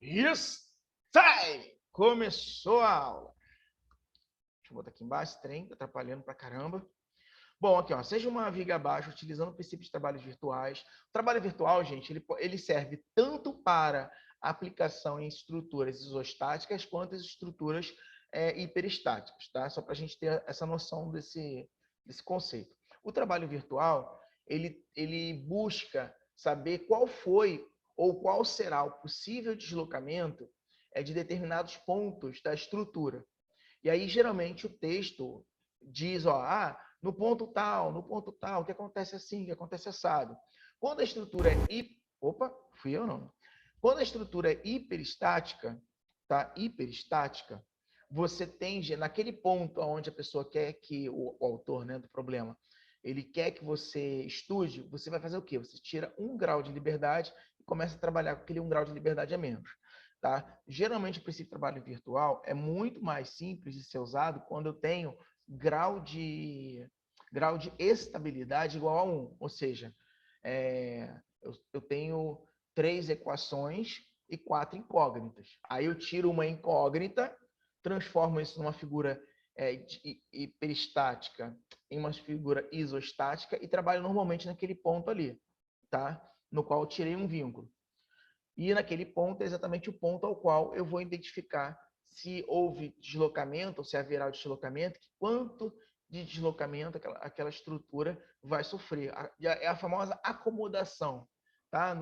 Yes! Time! Começou a aula. Deixa eu botar aqui embaixo, esse trem, tá atrapalhando pra caramba. Bom, aqui, ó, seja uma viga abaixo, utilizando o princípio de trabalhos virtuais. O trabalho virtual, gente, ele serve tanto para aplicação em estruturas isostáticas quanto as estruturas hiperestáticas, tá? Só para a gente ter essa noção desse conceito. O trabalho virtual, ele busca saber qual foi ou qual será o possível deslocamento de determinados pontos da estrutura. E aí, geralmente, o texto diz, ó, no ponto tal, o que acontece assim, o que acontece assado. Quando a estrutura é Opa, fui eu não. Quando a estrutura é hiperestática, tá? Hiperestática, você tende, naquele ponto onde a pessoa quer que, o autor, né, do problema, ele quer que você estude, você vai fazer o quê? Você tira 1 grau de liberdade e começa a trabalhar com aquele 1 grau de liberdade a menos. Tá? Geralmente, o princípio de trabalho virtual é muito mais simples de ser usado quando eu tenho grau de estabilidade igual a 1. Ou seja, eu tenho 3 equações e 4 incógnitas. Aí eu tiro uma incógnita, transformo isso numa figura hiperestática em uma figura isostática e trabalho normalmente naquele ponto ali, tá? No qual eu tirei um vínculo. E naquele ponto é exatamente o ponto ao qual eu vou identificar se houve deslocamento, ou se haverá o deslocamento, quanto de deslocamento aquela estrutura vai sofrer. É a famosa acomodação, tá?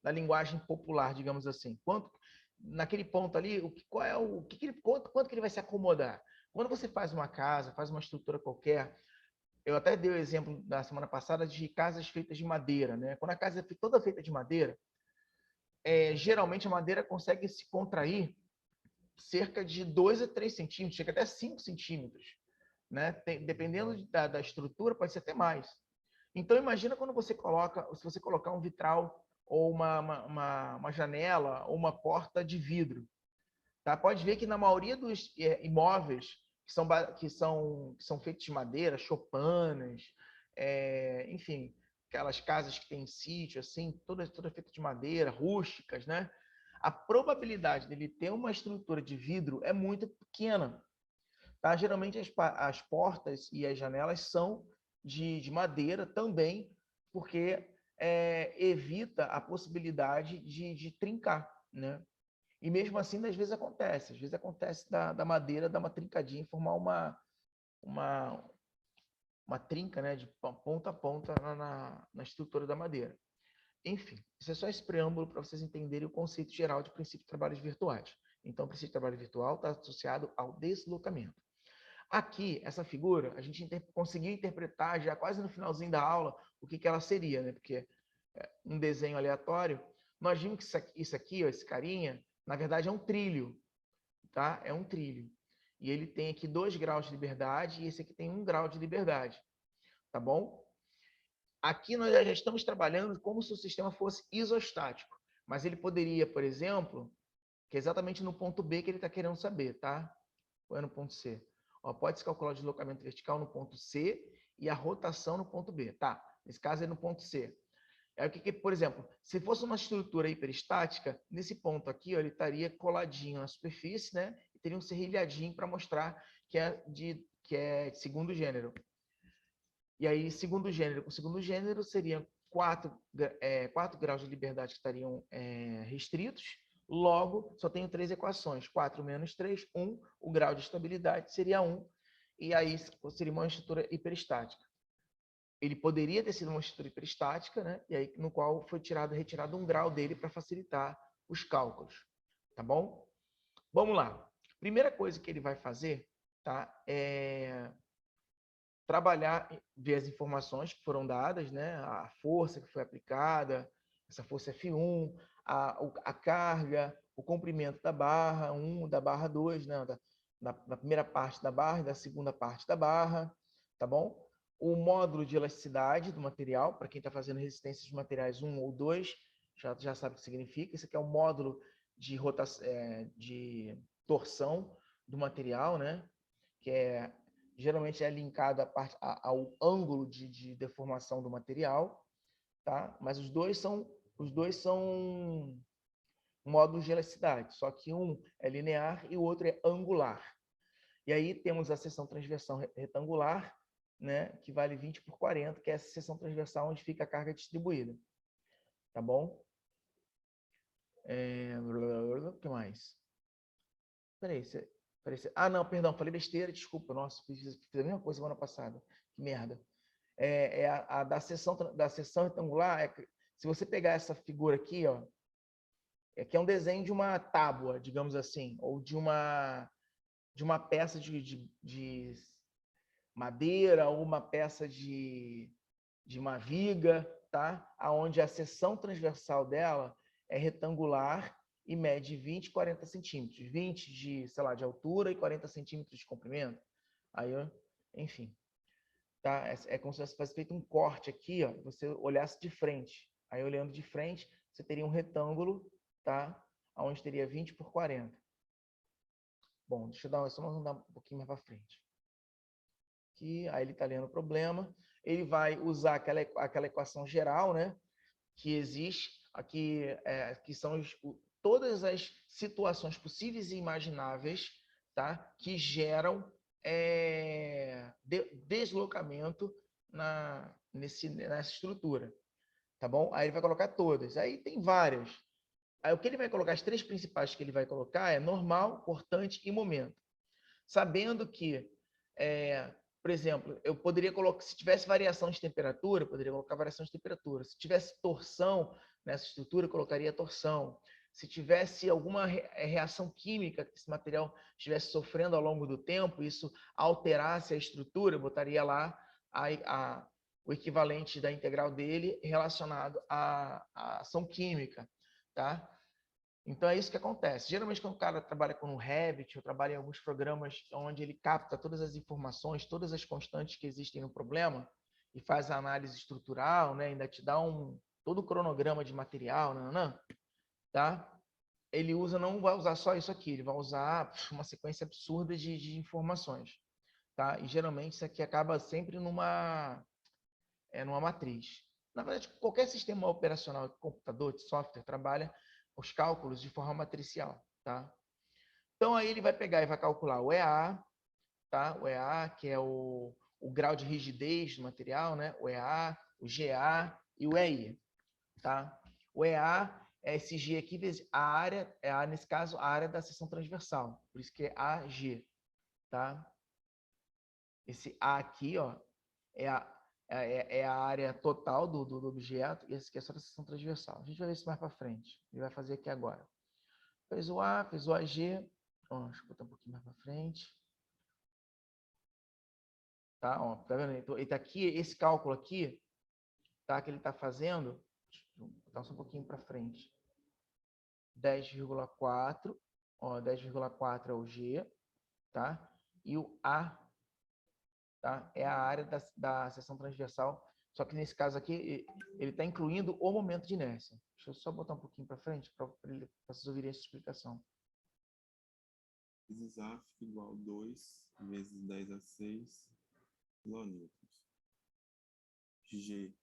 Na linguagem popular, digamos assim. Naquele ponto ali, quanto que ele vai se acomodar? Quando você faz uma casa, faz uma estrutura qualquer, eu até dei o exemplo da semana passada de casas feitas de madeira, né? Quando a casa é toda feita de madeira, geralmente a madeira consegue se contrair cerca de 2 a 3 centímetros, chega até 5 centímetros. Né? Dependendo da estrutura, pode ser até mais. Então, imagina quando se você colocar um vitral ou uma janela ou uma porta de vidro. Tá? Pode ver que na maioria dos imóveis que são feitos de madeira, chopanas, enfim, aquelas casas que tem sítio, assim, toda feita de madeira, rústicas, né? A probabilidade dele ter uma estrutura de vidro é muito pequena. Tá? Geralmente as portas e as janelas são de madeira também, porque evita a possibilidade de trincar, né? E mesmo assim, às vezes acontece. Às vezes acontece da madeira dar uma trincadinha e formar uma, uma trinca, né, de ponta a ponta na estrutura da madeira. Enfim, isso é só esse preâmbulo para vocês entenderem o conceito geral de princípio de trabalhos virtuais. Então, o princípio de trabalho virtual está associado ao deslocamento. Aqui, essa figura, a gente conseguiu interpretar já quase no finalzinho da aula o que ela seria, né? Porque um desenho aleatório, nós vimos que isso aqui, ó, esse carinha, na verdade é um trilho, tá? É um trilho. E ele tem aqui 2 graus de liberdade e esse aqui tem 1 grau de liberdade, tá bom? Aqui nós já estamos trabalhando como se o sistema fosse isostático, mas ele poderia, por exemplo, que é exatamente no ponto B que ele está querendo saber, tá? Ou é no ponto C? Pode-se calcular o deslocamento vertical no ponto C e a rotação no ponto B, tá? Nesse caso é no ponto C. O que, por exemplo, se fosse uma estrutura hiperestática, nesse ponto aqui, ó, ele estaria coladinho na superfície, né? E teria um serrilhadinho para mostrar que é de segundo gênero. E aí, segundo gênero com segundo gênero, seriam 4 graus de liberdade que estariam restritos. Logo, só tenho 3 equações. 4 menos 3, 1. O grau de estabilidade seria 1. E aí seria uma estrutura hiperestática. Ele poderia ter sido uma estrutura hiperestática, né? E aí, no qual foi retirado 1 grau dele para facilitar os cálculos. Tá bom? Vamos lá. Primeira coisa que ele vai fazer, tá? Trabalhar, ver as informações que foram dadas, né? A força que foi aplicada, essa força F1, a carga, o comprimento da barra 1, da barra 2, né? Da primeira parte da barra e da segunda parte da barra, tá bom? O módulo de elasticidade do material, para quem está fazendo resistência de materiais 1 ou 2, já sabe o que significa. Esse aqui é o módulo de torção do material, né? Que geralmente é linkado ao ângulo de deformação do material, tá? Mas os dois são módulos de elasticidade, só que um é linear e o outro é angular. E aí temos a seção transversal retangular, né, que vale 20 por 40, que é essa seção transversal onde fica a carga distribuída. Tá bom? O que mais? Peraí, ah, não, perdão, falei besteira, desculpa. Nossa, fiz a mesma coisa semana passada. Que merda. A da seção retangular, se você pegar essa figura aqui, ó, que é um desenho de uma tábua, digamos assim, ou de uma peça de madeira, ou uma peça de uma viga, tá? Onde a seção transversal dela é retangular e mede 20, 40 centímetros. 20 de, sei lá, de altura e 40 centímetros de comprimento. Aí, enfim. Tá? Como se fosse feito um corte aqui, ó, você olhasse de frente. Aí, olhando de frente, você teria um retângulo, tá? Onde teria 20 por 40. Bom, deixa eu só andar um pouquinho mais para frente. Aqui, aí ele está lendo o problema. Ele vai usar aquela equação geral, né? Que existe aqui, que são todas as situações possíveis e imagináveis, tá? Que geram deslocamento nessa estrutura, tá bom? Aí ele vai colocar todas. Aí tem várias. Aí o que ele vai colocar, as três principais que ele vai colocar é normal, cortante e momento. Sabendo que, por exemplo, eu poderia colocar, se tivesse variação de temperatura, eu poderia colocar variação de temperatura. Se tivesse torção nessa estrutura, eu colocaria torção. Se tivesse alguma reação química que esse material estivesse sofrendo ao longo do tempo, isso alterasse a estrutura, eu botaria lá o equivalente da integral dele relacionado à ação química, tá? Então, é isso que acontece. Geralmente, quando o cara trabalha com um Revit, ou trabalha em alguns programas onde ele capta todas as informações, todas as constantes que existem no problema, e faz a análise estrutural, né? Ainda te dá todo o cronograma de material, tá? Ele não vai usar só isso aqui, ele vai usar uma sequência absurda de informações. Tá? E, geralmente, isso aqui acaba sempre numa matriz. Na verdade, qualquer sistema operacional de computador, de software, trabalha os cálculos de forma matricial, tá? Então, aí ele vai pegar e vai calcular o EA, tá? O EA, que é o grau de rigidez do material, né? O EA, o GA e o EI, tá? O EA é esse G aqui vezes a área, nesse caso, a área da seção transversal, por isso que é AG, tá? Esse A aqui, ó, é a área total do objeto, e esse aqui é só a seção transversal. A gente vai ver isso mais para frente. Ele vai fazer aqui agora. Fez o A, fez o AG. Deixa eu botar um pouquinho mais para frente. Tá, ó, tá vendo? Então, ele tá aqui, esse cálculo aqui, tá, que ele está fazendo, vou botar só um pouquinho para frente. 10,4, ó, 10,4 é o G, tá? E o A, tá? É a área da seção transversal, só que nesse caso aqui, ele está incluindo o momento de inércia. Deixa eu só botar um pouquinho para frente, para vocês ouvirem essa explicação. Vezes A fica igual a 2 vezes 10 a 6 kilonewtons. G,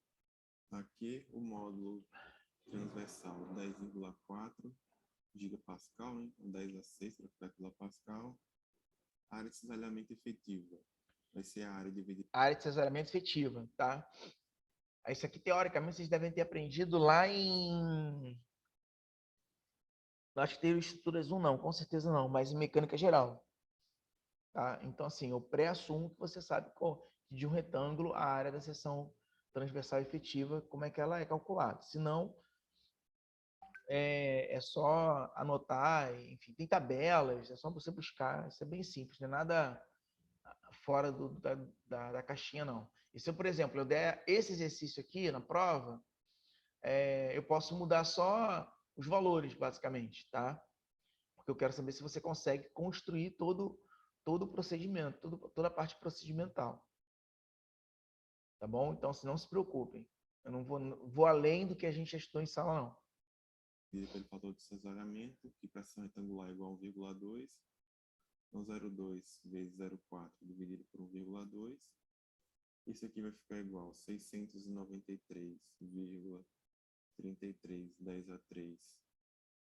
aqui o módulo transversal 10,4 gigapascal, né? 10 a 6 para kilopascal. A área de cisalhamento efetiva vai ser a área dividida. A área de cisalhamento efetiva, tá? Isso aqui, teoricamente, vocês devem ter aprendido lá em... Acho que teve estruturas 1, não, com certeza não, mas em mecânica geral. Tá? Então, assim, eu pré-assumo que você sabe que de um retângulo a área da seção transversal efetiva, como é que ela é calculada. Se não, é só anotar, enfim, tem tabelas, é só você buscar, isso é bem simples, não é nada fora da caixinha, não. E se eu, por exemplo, eu der esse exercício aqui na prova, eu posso mudar só os valores, basicamente, tá? Porque eu quero saber se você consegue construir todo o procedimento, toda a parte procedimental. Tá bom? Então, se não se preocupem. Eu não vou além do que a gente já estudou em sala, não. Pelo fator de cisalhamento, que pressão retangular é igual a 1,2. Então, 0,2 vezes 0,4 dividido por 1,2. Isso aqui vai ficar igual a 693,33 10 a 3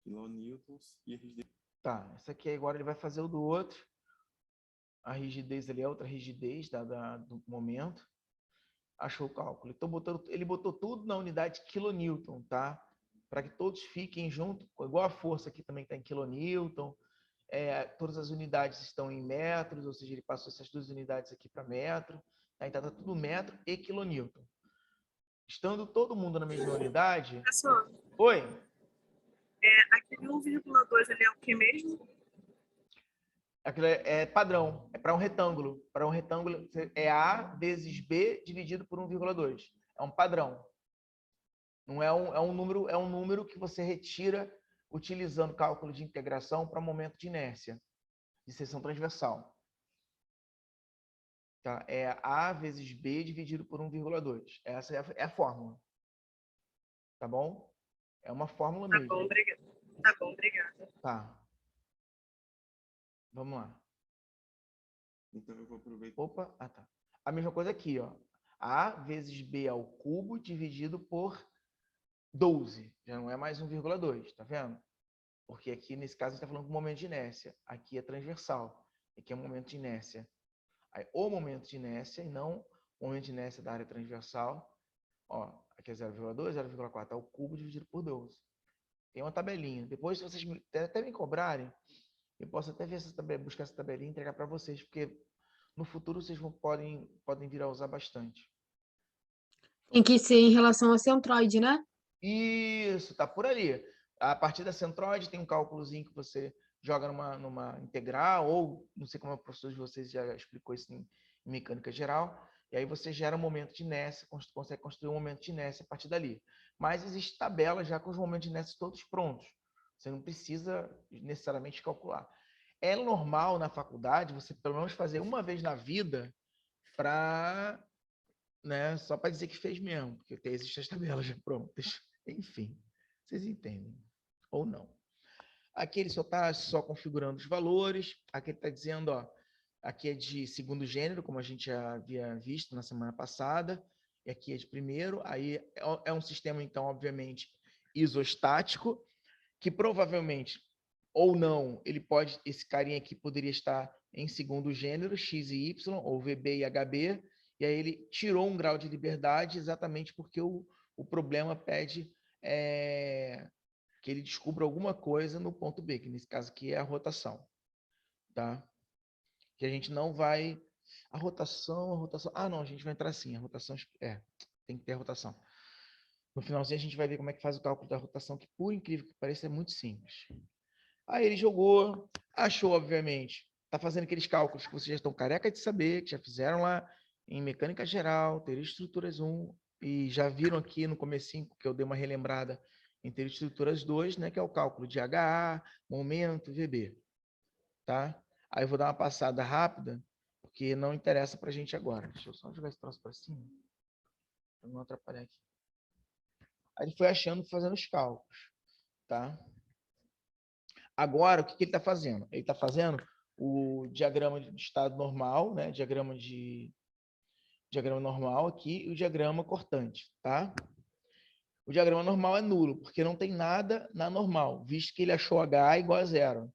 quilonewtons e a rigidez. Tá, esse aqui agora ele vai fazer o do outro. A rigidez ali é outra rigidez do momento. Achou o cálculo. Então, ele botou tudo na unidade quilonewton, tá? Para que todos fiquem junto, igual a força aqui também está em quilonewton. Todas as unidades estão em metros, ou seja, ele passou essas duas unidades aqui para metro. Tá? Então, está tudo metro e quilonewton. Estando todo mundo na mesma unidade... Professor, Oi? aquele 1,2 ele é o que mesmo? Aquilo é padrão, é para um retângulo. Para um retângulo é A vezes B dividido por 1,2. É um padrão. Não é um número que você retira utilizando cálculo de integração para momento de inércia, de seção transversal. Tá? É A vezes B dividido por 1,2. Essa é a fórmula. Tá bom? É uma fórmula mesmo. Tá bom, obrigada. Tá bom, obrigada. Tá. Vamos lá. Então, eu vou aproveitar. Opa, tá. A mesma coisa aqui, ó. A vezes B ao cubo dividido por 12. Já não é mais 1,2, tá vendo? Porque aqui, nesse caso, a gente está falando do momento de inércia. Aqui é transversal. Aqui é momento de inércia. Aí, o momento de inércia e não o momento de inércia da área transversal. Ó, aqui é 0,2, 0,4 ao cubo dividido por 12. Tem uma tabelinha. Depois, se vocês até me cobrarem, eu posso até ver essa tabela, buscar essa tabelinha e entregar para vocês, porque no futuro vocês podem vir a usar bastante. Tem que ser em relação a centroide, né? Isso, tá por ali. A partir da centroide tem um cálculozinho que você joga numa integral, ou não sei como o professor de vocês já explicou isso em mecânica geral, e aí você gera um momento de inércia, consegue construir um momento de inércia a partir dali. Mas existe tabela já com os momentos de inércia todos prontos. Você não precisa necessariamente calcular. É normal na faculdade você pelo menos fazer uma vez na vida para, né, só para dizer que fez mesmo, porque existem as tabelas já prontas. Enfim, vocês entendem. Ou não. Aqui ele só está configurando os valores. Aqui ele está dizendo, ó, aqui é de segundo gênero, como a gente já havia visto na semana passada. E aqui é de primeiro. Aí é um sistema, então, obviamente, isostático, que provavelmente, ou não, esse carinha aqui poderia estar em segundo gênero, x e y, ou VB e HB, e aí ele tirou um grau de liberdade exatamente porque o problema pede que ele descubra alguma coisa no ponto B, que nesse caso aqui é a rotação. Tá? Que a gente não vai... A rotação... Ah, não, a gente vai entrar assim. A rotação... tem que ter a rotação. No finalzinho a gente vai ver como é que faz o cálculo da rotação, que por incrível que pareça é muito simples. Aí ele jogou, achou, obviamente, está fazendo aqueles cálculos que vocês já estão careca de saber, que já fizeram lá em mecânica geral, teoria de estruturas 1, e já viram aqui no comecinho, que eu dei uma relembrada em teoria de estruturas 2, né, que é o cálculo de HA, momento, VB. Tá? Aí eu vou dar uma passada rápida, porque não interessa para a gente agora. Deixa eu só jogar esse troço para cima, para não atrapalhar aqui. Aí ele foi achando, fazendo os cálculos. Tá? Agora, o que ele está fazendo? Ele está fazendo o diagrama de estado normal, né? Diagrama normal aqui e o diagrama cortante, tá? O diagrama normal é nulo, porque não tem nada na normal, visto que ele achou H igual a zero.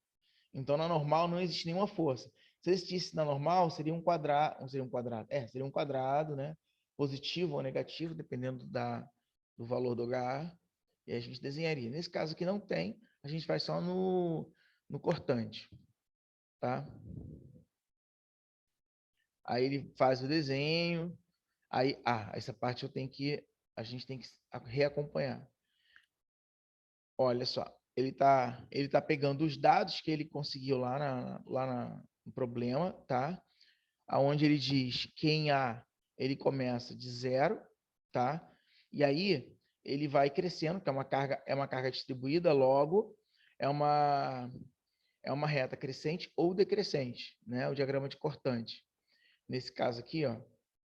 Então, na normal não existe nenhuma força. Se existisse na normal, seria um quadrado, seria um quadrado, né? Positivo ou negativo, dependendo do valor do H, e a gente desenharia. Nesse caso aqui não tem, a gente faz só no cortante, tá? Aí ele faz o desenho, aí, essa parte a gente tem que reacompanhar. Olha só, ele tá pegando os dados que ele conseguiu lá no problema, tá? Aonde ele diz que em A ele começa de 0, tá? E aí ele vai crescendo, que é uma carga distribuída, logo é uma reta crescente ou decrescente, né? O diagrama de cortante. Nesse caso aqui, ó,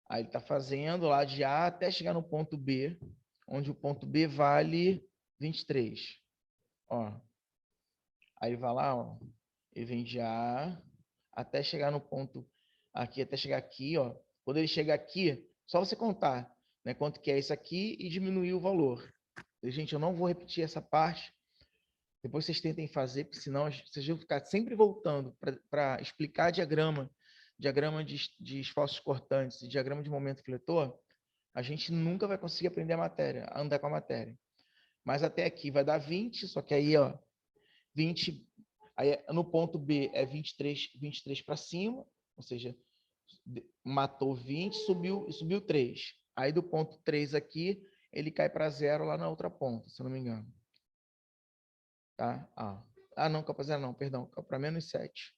aí ele está fazendo lá de A até chegar no ponto B, onde o ponto B vale 23. Ó. Aí ele vai lá, ó, ele vem de A até chegar no ponto aqui, até chegar aqui, ó. Quando ele chega aqui, só você contar, né, quanto que é isso aqui e diminuir o valor. Gente, eu não vou repetir essa parte, Depois vocês tentem fazer, porque senão vocês vão ficar sempre voltando para explicar diagrama de esforços cortantes e diagrama de momento fletor. A gente nunca vai conseguir aprender a matéria, a andar com a matéria. Mas até aqui vai dar 20, só que aí, ó, 20, aí no ponto B é 23 para cima, ou seja, matou 20, subiu 3. Aí do ponto 3 aqui, ele cai para 0 lá na outra ponta, se eu não me engano. Tá? Não, cai para 0 não, perdão, cai para -7.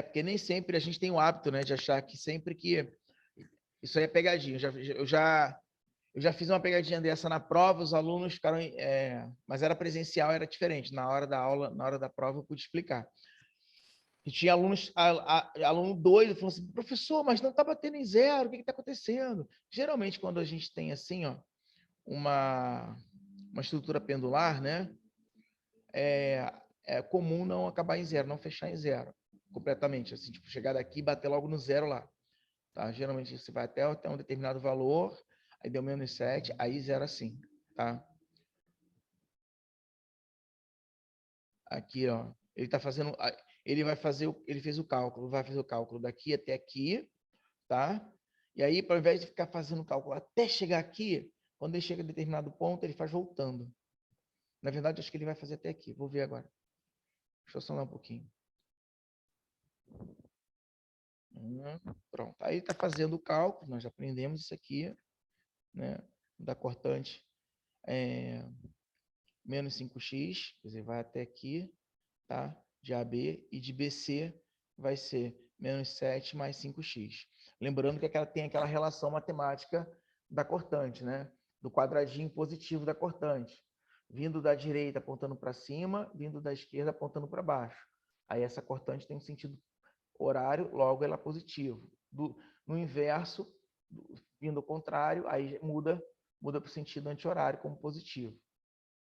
Porque nem sempre a gente tem o hábito, né, de achar que sempre que... Isso aí é pegadinha. Eu já fiz uma pegadinha dessa na prova, os alunos ficaram... mas era presencial, era diferente. Na hora da aula, na hora da prova, eu pude explicar. E tinha aluno doido, falando assim, professor, mas não está batendo em 0, o que está acontecendo? Geralmente, quando a gente tem assim, ó, uma estrutura pendular, né, é comum não acabar em 0, não fechar em 0 completamente, assim, tipo, chegar daqui e bater logo no 0 lá. Tá? Geralmente você vai até um determinado valor, aí deu -7, aí 0 assim, tá? Aqui, ó, ele tá fazendo, ele fez o cálculo, vai fazer o cálculo daqui até aqui, tá? E aí, ao invés de ficar fazendo o cálculo até chegar aqui, quando ele chega a determinado ponto, ele faz voltando. Na verdade, acho que ele vai fazer até aqui. Vou ver agora. Deixa eu solar um pouquinho. Pronto. Aí está fazendo o cálculo, nós já aprendemos isso aqui, né? Da cortante menos 5x, quer dizer, vai até aqui, tá? De AB, e de BC vai ser -7 mais 5x. Lembrando que tem aquela relação matemática da cortante, né? Do quadradinho positivo da cortante. Vindo da direita apontando para cima, vindo da esquerda apontando para baixo. Aí essa cortante tem um sentido horário, logo ela é positivo. No inverso, vindo ao contrário, aí muda para o sentido anti-horário como positivo.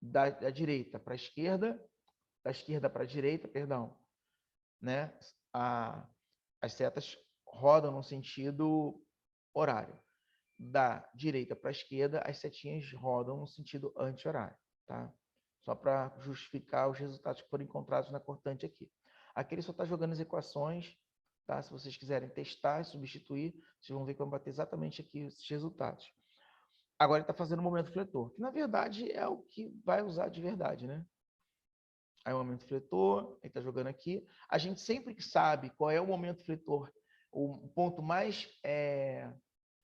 Da direita para a esquerda, da esquerda para a direita, perdão, né? As setas rodam no sentido horário. Da direita para a esquerda, as setinhas rodam no sentido anti-horário, tá? Só para justificar os resultados que foram encontrados na cortante aqui. Aqui ele só está jogando as equações, tá? Se vocês quiserem testar e substituir, vocês vão ver que vão bater exatamente aqui esses resultados. Agora ele está fazendo o momento fletor, que na verdade é o que vai usar de verdade, né? Aí o momento fletor, ele está jogando aqui. A gente sempre sabe qual é o momento fletor, o ponto mais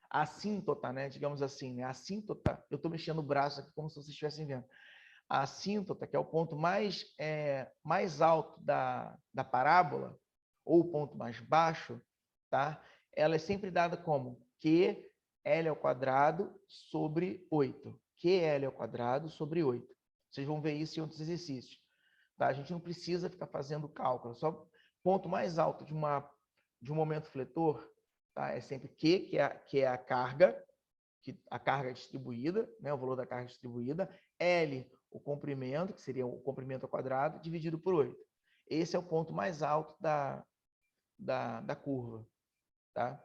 assíntota, né? Digamos assim, né? Assíntota, eu estou mexendo o braço aqui como se vocês estivessem vendo. A assíntota, que é o ponto mais alto da parábola, ou o ponto mais baixo, tá? Ela é sempre dada como QL ao quadrado sobre 8. QL ao quadrado sobre 8. Vocês vão ver isso em outros exercícios. Tá? A gente não precisa ficar fazendo cálculo. Só ponto mais alto de um momento fletor, tá? É sempre Q, que é a carga, a carga distribuída, né? O valor da carga distribuída. L, o comprimento, que seria o comprimento ao quadrado, dividido por 8. Esse é o ponto mais alto da curva. Tá?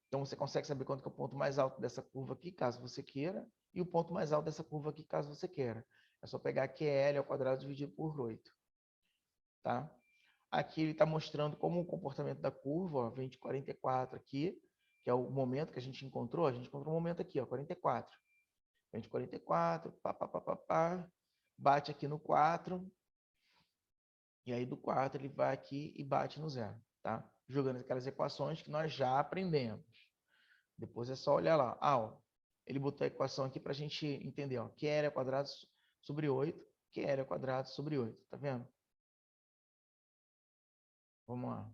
Então, você consegue saber quanto que é o ponto mais alto dessa curva aqui, caso você queira, e o ponto mais alto dessa curva aqui, caso você queira. É só pegar QL ao quadrado dividido por 8. Tá? Aqui ele está mostrando como o comportamento da curva, ó, vem de 44 aqui, que é o momento que a gente encontrou. A gente encontrou um momento aqui, ó, 44. Vem de 44, bate aqui no 4, e aí do 4 ele vai aqui e bate no 0, tá? Jogando aquelas equações que nós já aprendemos. Depois é só olhar lá. Ó, ele botou a equação aqui para a gente entender, ó, QL ao quadrado sobre 8, QL ao quadrado sobre 8, tá vendo? Vamos lá.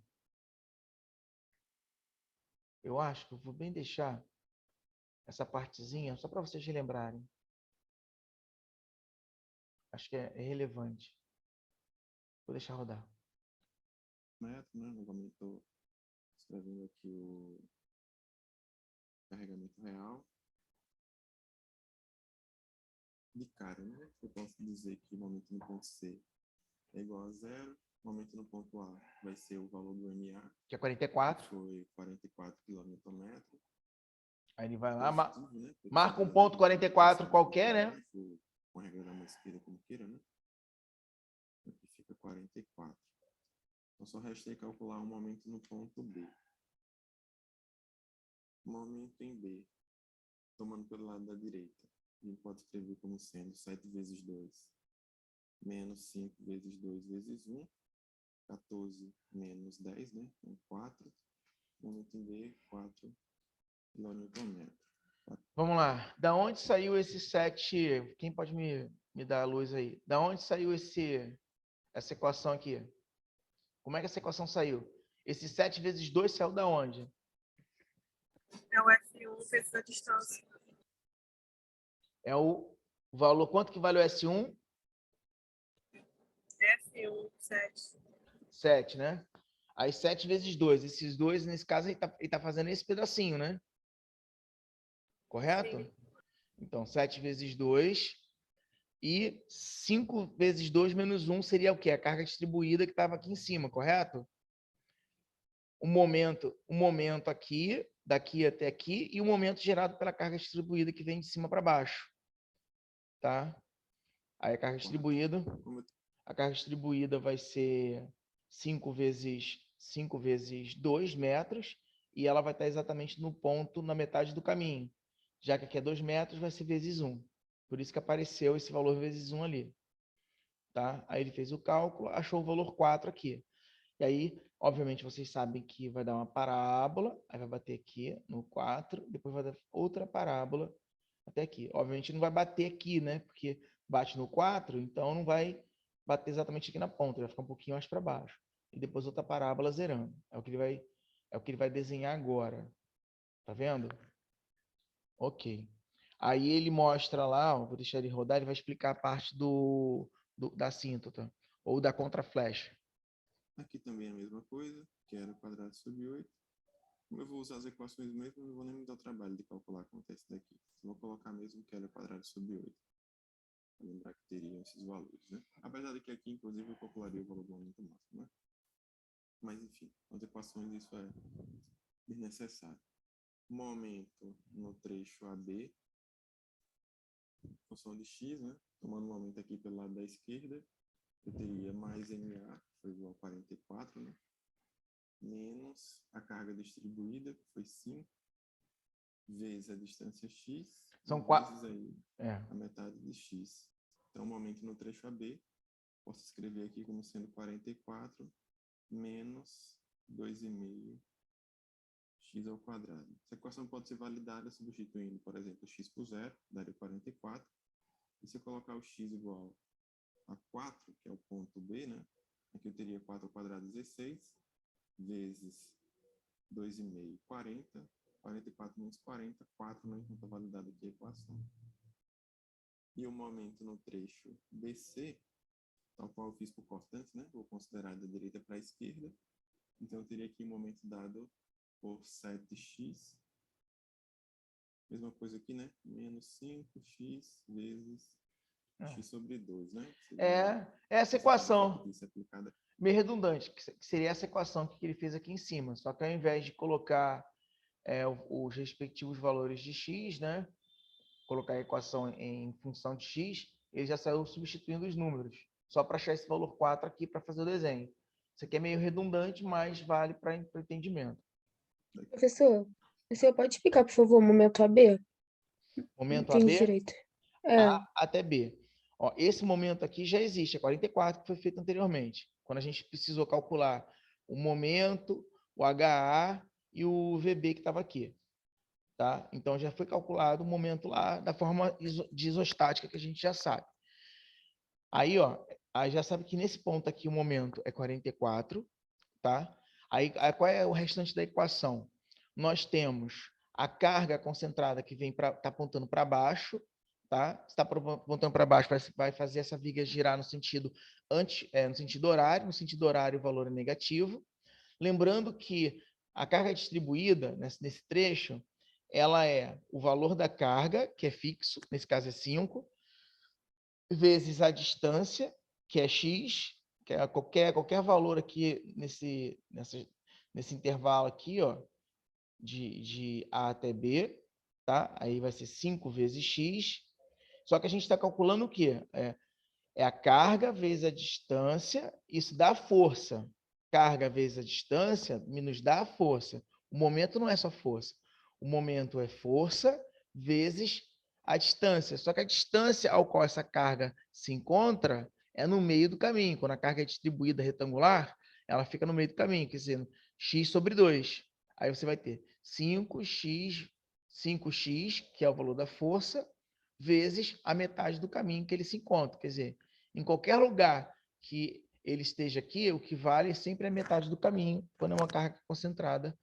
Eu acho que eu vou bem deixar essa partezinha só para vocês relembrarem. Acho que é relevante. Vou deixar rodar. Metro, né? Novamente estou escrevendo aqui o carregamento real. De cara, né? Eu posso dizer que o momento no ponto C é igual a 0. O momento no ponto A vai ser o valor do MA, Que é 44. que foi 44 km/m. Aí ele vai lá, Positivo, né? marca um ponto 44 qualquer, né? Com a regra da mão esquerda, como queira, né? Então, só resta aí calcular o momento no ponto B. Momento em B, tomando pelo lado da direita. A gente pode escrever como sendo 7 vezes 2 menos 5 vezes 2 vezes 1. 14 menos 10, né? Então, 4. Momento em B, 4 kN/m. Vamos lá. Da onde saiu esse 7? Quem pode me dar a luz aí? Da onde saiu essa equação aqui? Como é que essa equação saiu? Esse 7 vezes 2 saiu da onde? É o F1 vezes a distância. É o valor. Quanto que vale o S1? F1, 7. 7, né? Aí 7 vezes 2. Esses dois, nesse caso, ele tá fazendo esse pedacinho, né? Correto? Sim. Então, 7 vezes 2 e 5 vezes 2 menos 1 seria o quê? A carga distribuída que estava aqui em cima, correto? O momento aqui, daqui até aqui, e o momento gerado pela carga distribuída que vem de cima para baixo. Tá? Aí a carga distribuída vai ser 5 vezes 2 metros, e ela vai estar exatamente no ponto, na metade do caminho. Já que aqui é 2 metros, vai ser vezes 1. Por isso que apareceu esse valor vezes 1 ali. Tá? Aí ele fez o cálculo, achou o valor 4 aqui. E aí, obviamente, vocês sabem que vai dar uma parábola, aí vai bater aqui no 4, depois vai dar outra parábola até aqui. Obviamente não vai bater aqui, né? Porque bate no 4, então não vai bater exatamente aqui na ponta, vai ficar um pouquinho mais para baixo. E depois outra parábola zerando. É o que ele vai desenhar agora. Tá vendo? Ok. Aí ele mostra lá, ó, vou deixar ele rodar, ele vai explicar a parte da assíntota, ou da contraflecha. Aqui também é a mesma coisa, que era quadrado sobre 8. Como eu vou usar as equações mesmo, eu não vou nem me dar o trabalho de calcular como é esse daqui. Eu vou colocar mesmo que era quadrado sobre 8. Para lembrar que teriam esses valores, né? Apesar de que aqui, inclusive, eu calcularia o valor do momento máximo, né? Mas, enfim, as equações, isso é desnecessário. Momento no trecho AB, função de x, né? Tomando o momento aqui pelo lado da esquerda, eu teria mais MA, que foi igual a 44, né? Menos a carga distribuída, que foi 5, vezes a distância x, São vezes aí É. a metade de x. Então, o momento no trecho AB, posso escrever aqui como sendo 44 menos 2,5 x ao quadrado. Essa equação pode ser validada substituindo, por exemplo, x por 0, daria 44. E se eu colocar o x igual a 4, que é o ponto B, né? Aqui eu teria 4 ao quadrado, 16, vezes 2,5, 40. 44 menos 40, 4, né? Então está validada aqui a equação. E o momento no trecho BC, tal qual eu fiz por cortantes, né? Vou considerar da direita para a esquerda. Então eu teria aqui o momento dado por 7x. Mesma coisa aqui, né? Menos 5x vezes x sobre 2, né? É essa equação meio redundante, que seria essa equação que ele fez aqui em cima. Só que ao invés de colocar os respectivos valores de x, né? Colocar a equação em função de x, ele já saiu substituindo os números, só para achar esse valor 4 aqui para fazer o desenho. Isso aqui é meio redundante, mas vale para entendimento. Professor, o senhor pode explicar, por favor, o momento AB? Momento Entendi AB, direito. A até B. Ó, esse momento aqui já existe, é 44, que foi feito anteriormente, quando a gente precisou calcular o momento, o HA e o VB que estava aqui. Tá? Então, já foi calculado o momento lá da forma de isostática que a gente já sabe. Aí, ó, já sabe que nesse ponto aqui o momento é 44, tá? Aí, qual é o restante da equação? Nós temos a carga concentrada que vem tá apontando para baixo, tá? Se está apontando para baixo, vai fazer essa viga girar no sentido no sentido horário. No sentido horário, o valor é negativo. Lembrando que a carga distribuída nesse trecho, ela é o valor da carga, que é fixo, nesse caso é 5, vezes a distância, que é x, que é qualquer valor aqui nesse intervalo aqui, ó, de A até B, tá? Aí vai ser 5 vezes x. Só que a gente está calculando o quê? É a carga vezes a distância, isso dá força. carga vezes a distância nos dá a força. O momento não é só força. O momento é força vezes a distância. Só que a distância ao qual essa carga se encontra é no meio do caminho. Quando a carga é distribuída retangular, ela fica no meio do caminho, quer dizer, x sobre 2. Aí você vai ter 5x, que é o valor da força, vezes a metade do caminho que ele se encontra. Quer dizer, em qualquer lugar que ele esteja aqui, o que vale é sempre a metade do caminho, quando é uma carga concentrada,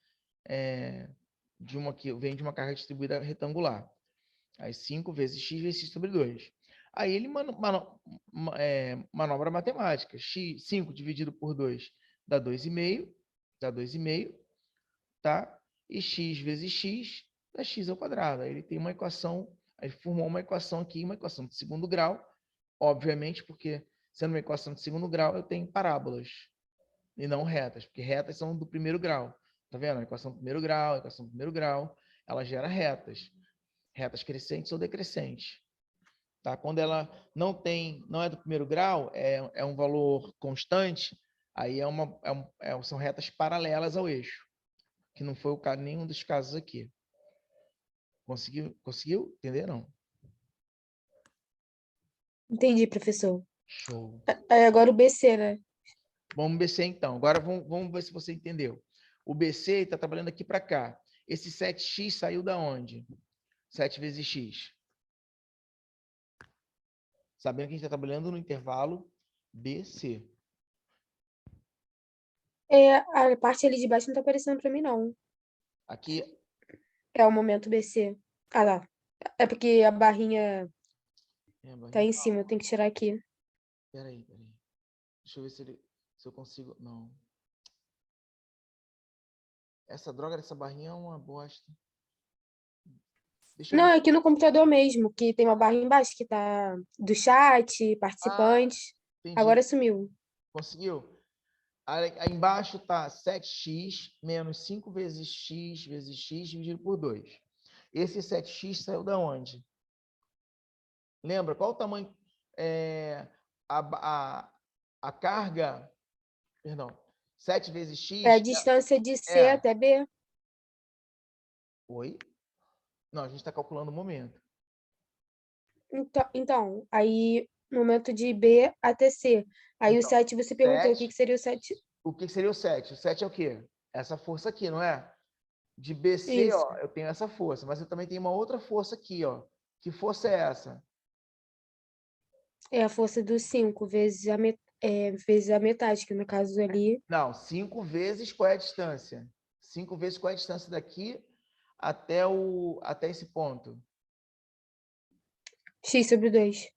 que vem de uma carga distribuída retangular. Aí 5 vezes x sobre 2. Aí ele manobra matemática. 5 dividido por 2 dá 2,5, tá? E x vezes x dá x ao quadrado. Aí ele tem uma equação, aí formou uma equação aqui, uma equação de segundo grau, obviamente, porque sendo uma equação de segundo grau, eu tenho parábolas e não retas, porque retas são do primeiro grau. Tá vendo? A equação do primeiro grau, a equação do primeiro grau, ela gera retas crescentes ou decrescentes. Tá? Quando ela não é do primeiro grau, é um valor constante, aí são retas paralelas ao eixo, que não foi o caso, nenhum dos casos aqui. Conseguiu entender? Não? Entendi, professor. Show. Aí agora o BC, né? Vamos BC então. Agora vamos ver se você entendeu. O BC está trabalhando aqui para cá. Esse 7x saiu da onde? 7 vezes x. Sabendo que a gente está trabalhando no intervalo BC. A parte ali de baixo não tá aparecendo para mim, não. Aqui, É o momento BC. Ah, lá. É porque a barrinha tá em cima, eu tenho que tirar aqui. Peraí. Deixa eu ver se eu consigo. Não. Essa droga dessa barrinha é uma bosta. Deixa eu Não, ver. é aqui no computador mesmo, que tem uma barra embaixo que tá do chat, participantes. Entendi. Agora sumiu. Conseguiu? Aí embaixo está 7x menos 5 vezes x dividido por 2. Esse 7x saiu da onde? Lembra? Qual o tamanho? A carga... Perdão. 7 vezes x... É a distância de C até B. Oi? Não, a gente está calculando o momento. Então, aí, momento de B até C. Aí o Então, 7 você perguntou o 7, que seria o 7? o que seria o 7? O 7 é o quê? Essa força aqui, não é? De BC, Isso. ó, eu tenho essa força, mas eu também tenho uma outra força aqui, ó. Que força é essa? É a força do 5 vezes a metade, que no caso ali, Não, 5 vezes qual é a distância? 5 vezes qual é a distância daqui até esse ponto? x sobre 2.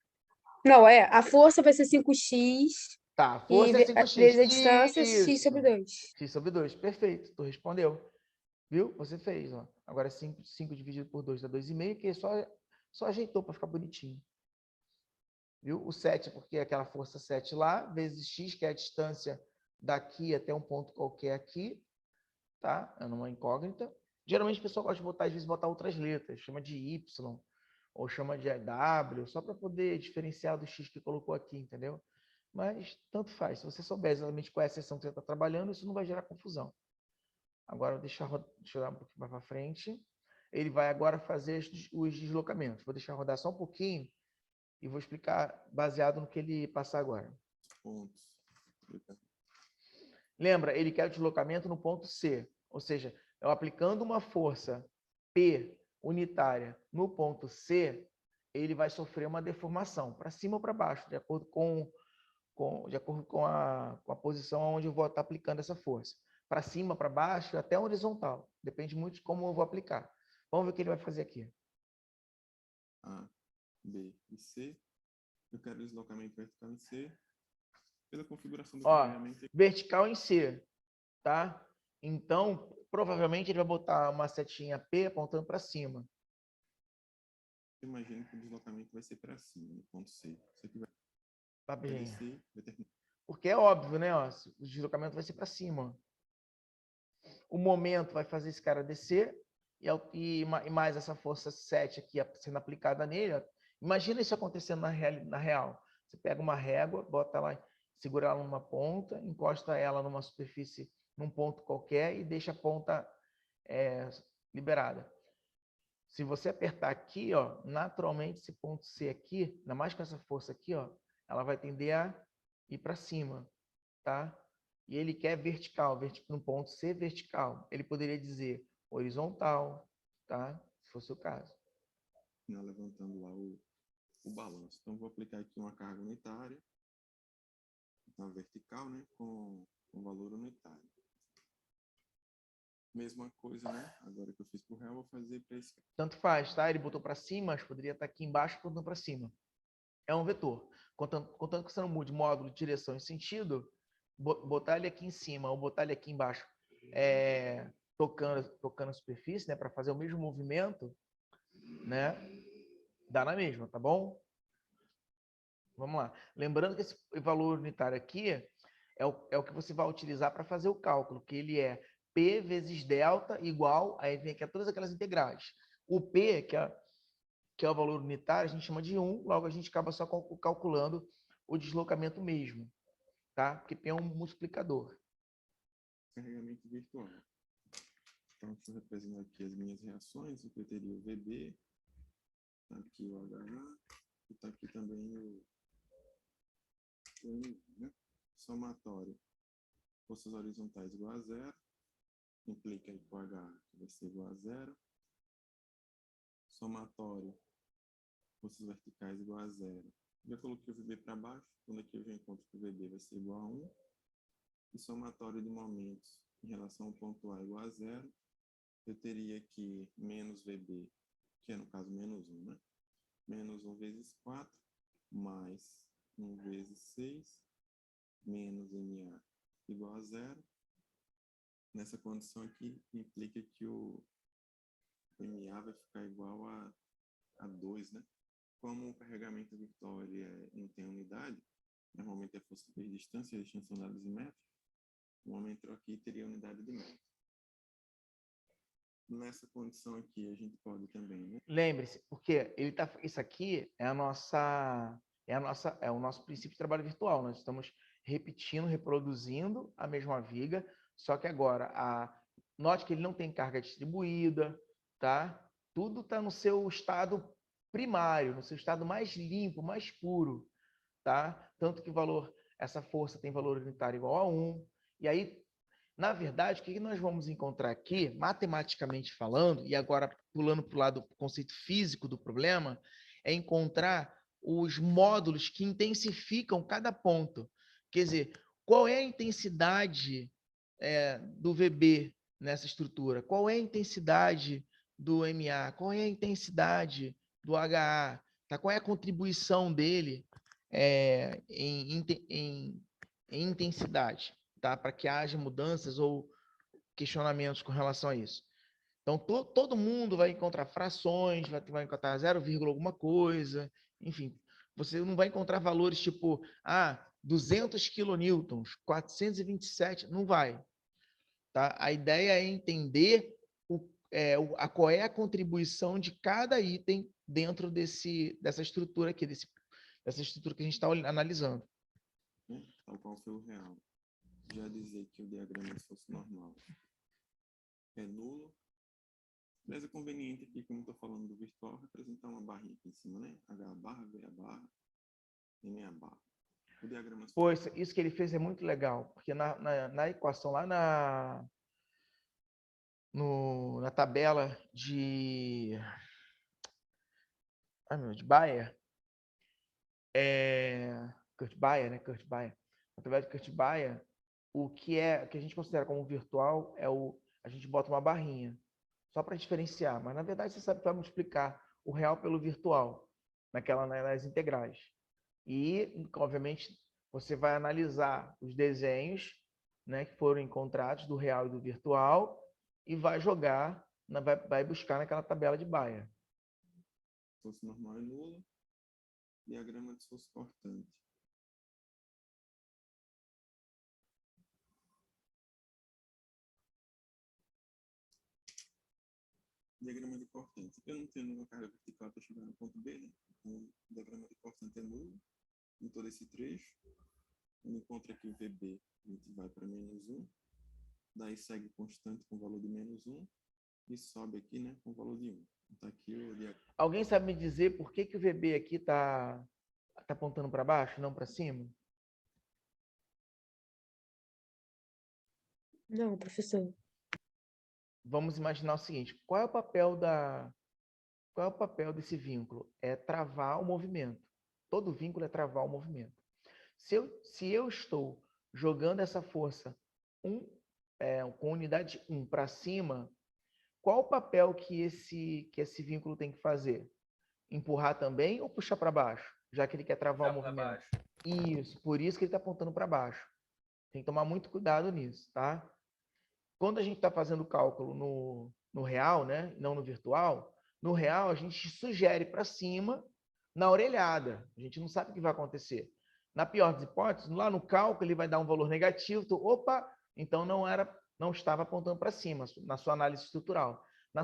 Não, a força vai ser 5x Tá, a e força é 5x. vezes a distância, x sobre Isso. 2. X sobre 2. Perfeito, tu respondeu. Viu? Você fez, ó. Agora 5 dividido por 2 dá 2,5, que só ajeitou para ficar bonitinho. Viu? O 7, porque é aquela força 7 lá, vezes x, que é a distância daqui até um ponto qualquer aqui, tá? É uma incógnita. Geralmente o pessoal gosta de botar, às vezes, botar outras letras, chama de y, ou chama de w, só para poder diferenciar do x que colocou aqui, entendeu? Mas tanto faz. Se você souber exatamente qual é a seção que você está trabalhando, isso não vai gerar confusão. Agora, deixa eu dar um pouquinho mais para frente. Ele vai agora fazer os deslocamentos. Vou deixar rodar só um pouquinho e vou explicar baseado no que ele passar agora. Pontos. Lembra, ele quer o deslocamento no ponto C, ou seja, eu aplicando uma força P unitária no ponto C, ele vai sofrer uma deformação, para cima ou para baixo, de acordo com a posição onde eu vou estar aplicando essa força. Para cima, para baixo, até horizontal. Depende muito de como eu vou aplicar. Vamos ver o que ele vai fazer aqui. A, B e C. Eu quero deslocamento vertical em C. Pela configuração do carregamento. Vertical em C, tá? Então, provavelmente ele vai botar uma setinha P apontando para cima. Imagino que o deslocamento vai ser para cima, no ponto C. Isso aqui vai descer, determinar. porque é óbvio, né? Ó, o deslocamento vai ser para cima. O momento vai fazer esse cara descer e mais essa força 7 aqui sendo aplicada nele. Ó. Imagina isso acontecendo na real. Você pega uma régua, bota lá segura ela numa ponta, encosta ela numa superfície, num ponto qualquer e deixa a ponta liberada. Se você apertar aqui, ó, naturalmente esse ponto C aqui, ainda mais com essa força aqui, ó, ela vai tender a ir para cima, tá? E ele quer vertical, no ponto C vertical. Ele poderia dizer horizontal, tá? Se fosse o caso. Levantando lá o balanço. Então, vou aplicar aqui uma carga unitária, na vertical, né, com valor unitário. Mesma coisa, né? Agora que eu fiz para o real, vou fazer para esse. Tanto faz, tá? Ele botou para cima, mas poderia estar aqui embaixo apontando para cima. É um vetor. Contanto que você não mude módulo, direção e sentido, botar ele aqui em cima ou botar ele aqui embaixo, tocando a superfície, né, para fazer o mesmo movimento, né? Dá na mesma, tá bom? Vamos lá. Lembrando que esse valor unitário aqui é o que você vai utilizar para fazer o cálculo, que ele é P vezes delta igual, aí vem aqui a todas aquelas integrais. O P, que é o valor unitário, a gente chama de 1, logo a gente acaba só calculando o deslocamento mesmo, tá? Porque P é um multiplicador. Carregamento virtual. Então, estou representando aqui as minhas reações, aqui eu teria o VB, tá aqui o HA, e está aqui também o MI, né? Somatório. Forças horizontais igual a 0, implica aí que o H vai ser igual a 0. Somatório, forças verticais igual a 0. Já coloquei o VB para baixo, quando aqui eu já encontro que o VB vai ser igual a 1. E somatório de momentos em relação ao ponto A igual a 0, eu teria aqui menos VB, que é no caso menos 1, né? Menos 1 vezes 4, mais 1 vezes 6, menos MA igual a 0. Nessa condição aqui, implica que o MA vai ficar igual a 2, né? Como o carregamento virtual ele não tem unidade, normalmente é força por distância, eles são dados em metros, o momento aqui teria unidade de metro. Nessa condição aqui, a gente pode também, né? Lembre-se, porque isso aqui é o nosso princípio de trabalho virtual. Nós estamos repetindo, reproduzindo a mesma viga, só que agora note que ele não tem carga distribuída, tá? Tudo está no seu estado primário, no seu estado mais limpo, mais puro, tá? Tanto que essa força tem valor unitário igual a 1. E aí, na verdade, o que nós vamos encontrar aqui, matematicamente falando, e agora pulando para o lado do conceito físico do problema, é encontrar os módulos que intensificam cada ponto. Quer dizer, qual é a intensidade do VB nessa estrutura? Qual é a intensidade do MA? Qual é a intensidade do HA? Tá? Qual é a contribuição dele em intensidade? Tá? Para que haja mudanças ou questionamentos com relação a isso. Então, todo mundo vai encontrar frações, vai encontrar 0, alguma coisa, enfim. Você não vai encontrar valores tipo, 200 kilonewtons, 427, não vai. Tá? A ideia é entender qual é a contribuição de cada item dentro dessa estrutura aqui, dessa estrutura que a gente está analisando. Tal qual foi o real. Já dizer que o diagrama se fosse normal é nulo, mas é conveniente aqui, como estou falando do virtual, representar uma barrinha aqui em cima, né? H barra, V barra, M barra. O diagrama... Pô, isso que ele fez é muito legal, porque na equação lá na tabela de Bayer, Kurt Bayer, né? Kurt Bayer. Na tabela de Kurt Bayer, o que a gente considera como virtual a gente bota uma barrinha, só para diferenciar, mas na verdade você sabe que vai multiplicar o real pelo virtual, nas integrais. E, obviamente, você vai analisar os desenhos, né, que foram encontrados do real e do virtual e vai jogar, vai buscar naquela tabela de Bayer. Esforço normal é nulo, diagrama de esforço cortante. Diagrama de cortante. Eu não tenho nenhuma carga vertical para chegar no ponto B, né? Então, o diagrama de cortante é nulo em todo esse trecho. Quando encontra aqui o VB, a gente vai para -1, daí segue constante com o valor de -1 e sobe aqui, né, com o valor de 1. Então, aqui o diagrama. Alguém sabe me dizer por que o VB aqui está apontando para baixo, não para cima? Não, professor. Vamos imaginar o seguinte: qual é o papel desse vínculo? É travar o movimento. Todo vínculo é travar o movimento. Se eu estou jogando essa força com unidade 1 para cima, qual o papel que esse vínculo tem que fazer? Empurrar também ou puxar para baixo? Já que ele quer travar o movimento. Isso, por isso que ele está apontando para baixo. Tem que tomar muito cuidado nisso, tá? Quando a gente está fazendo o cálculo no real, né, não no virtual, no real a gente sugere para cima na orelhada. A gente não sabe o que vai acontecer. Na pior das hipóteses, lá no cálculo ele vai dar um valor negativo. Opa, então não estava apontando para cima na sua análise estrutural. Na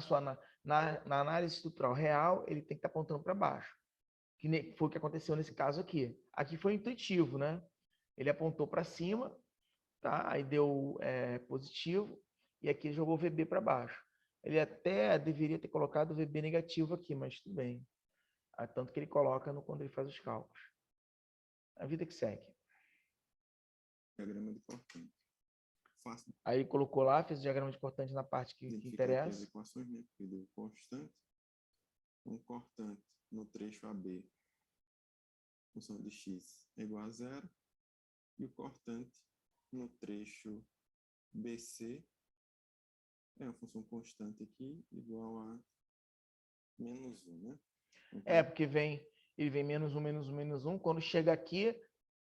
análise estrutural real, ele tem que estar apontando para baixo. Que foi o que aconteceu nesse caso aqui. Aqui foi intuitivo, né? Ele apontou para cima, tá? Aí deu positivo e aqui jogou o VB para baixo. Ele até deveria ter colocado o VB negativo aqui, mas tudo bem. Tanto que ele coloca quando ele faz os cálculos. A vida que segue. Diagrama de cortante. Fácil. Aí ele colocou lá, fez o diagrama de cortante na parte que interessa. As equações, né? Porque deu constante. Um cortante no trecho AB, função de x é igual a 0. E o cortante no trecho BC é uma função constante aqui, igual a -1, né? Então, porque ele vem -1, -1, -1. Quando chega aqui,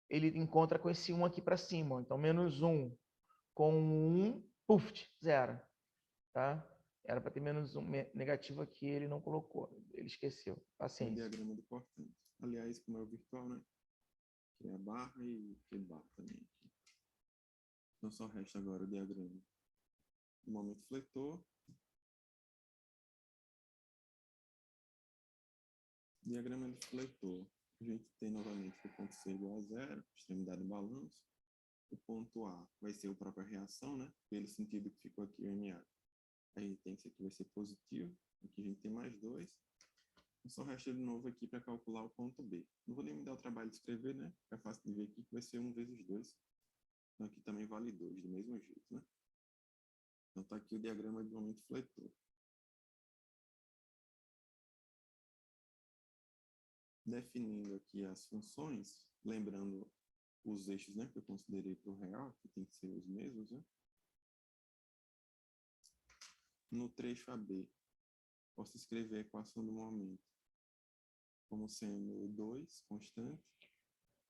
ele encontra com esse 1 aqui para cima. Então, -1 com 1, puf, 0. Tá? Era para ter -1 negativo aqui, ele não colocou. Ele esqueceu. Paciência. O diagrama do cortante. Aliás, como é o virtual, né? Que é a barra e que barra também aqui. Então, só resta agora o diagrama do momento fletor. Diagrama de fletor. A gente tem novamente que o ponto C igual a 0, extremidade do balanço. O ponto A vai ser a própria reação, né? Pelo sentido que ficou aqui o MA. A resistência aqui vai ser positivo. Aqui a gente tem mais 2. E só resta de novo aqui para calcular o ponto B. Não vou nem me dar o trabalho de escrever, né? É fácil de ver aqui que vai ser 1 vezes 2. Então aqui também vale 2, do mesmo jeito, né? Então está aqui o diagrama de momento fletor. Definindo aqui as funções, lembrando os eixos, né, que eu considerei para o real, que tem que ser os mesmos, né? No trecho AB, posso escrever a equação do momento como sendo 2, constante,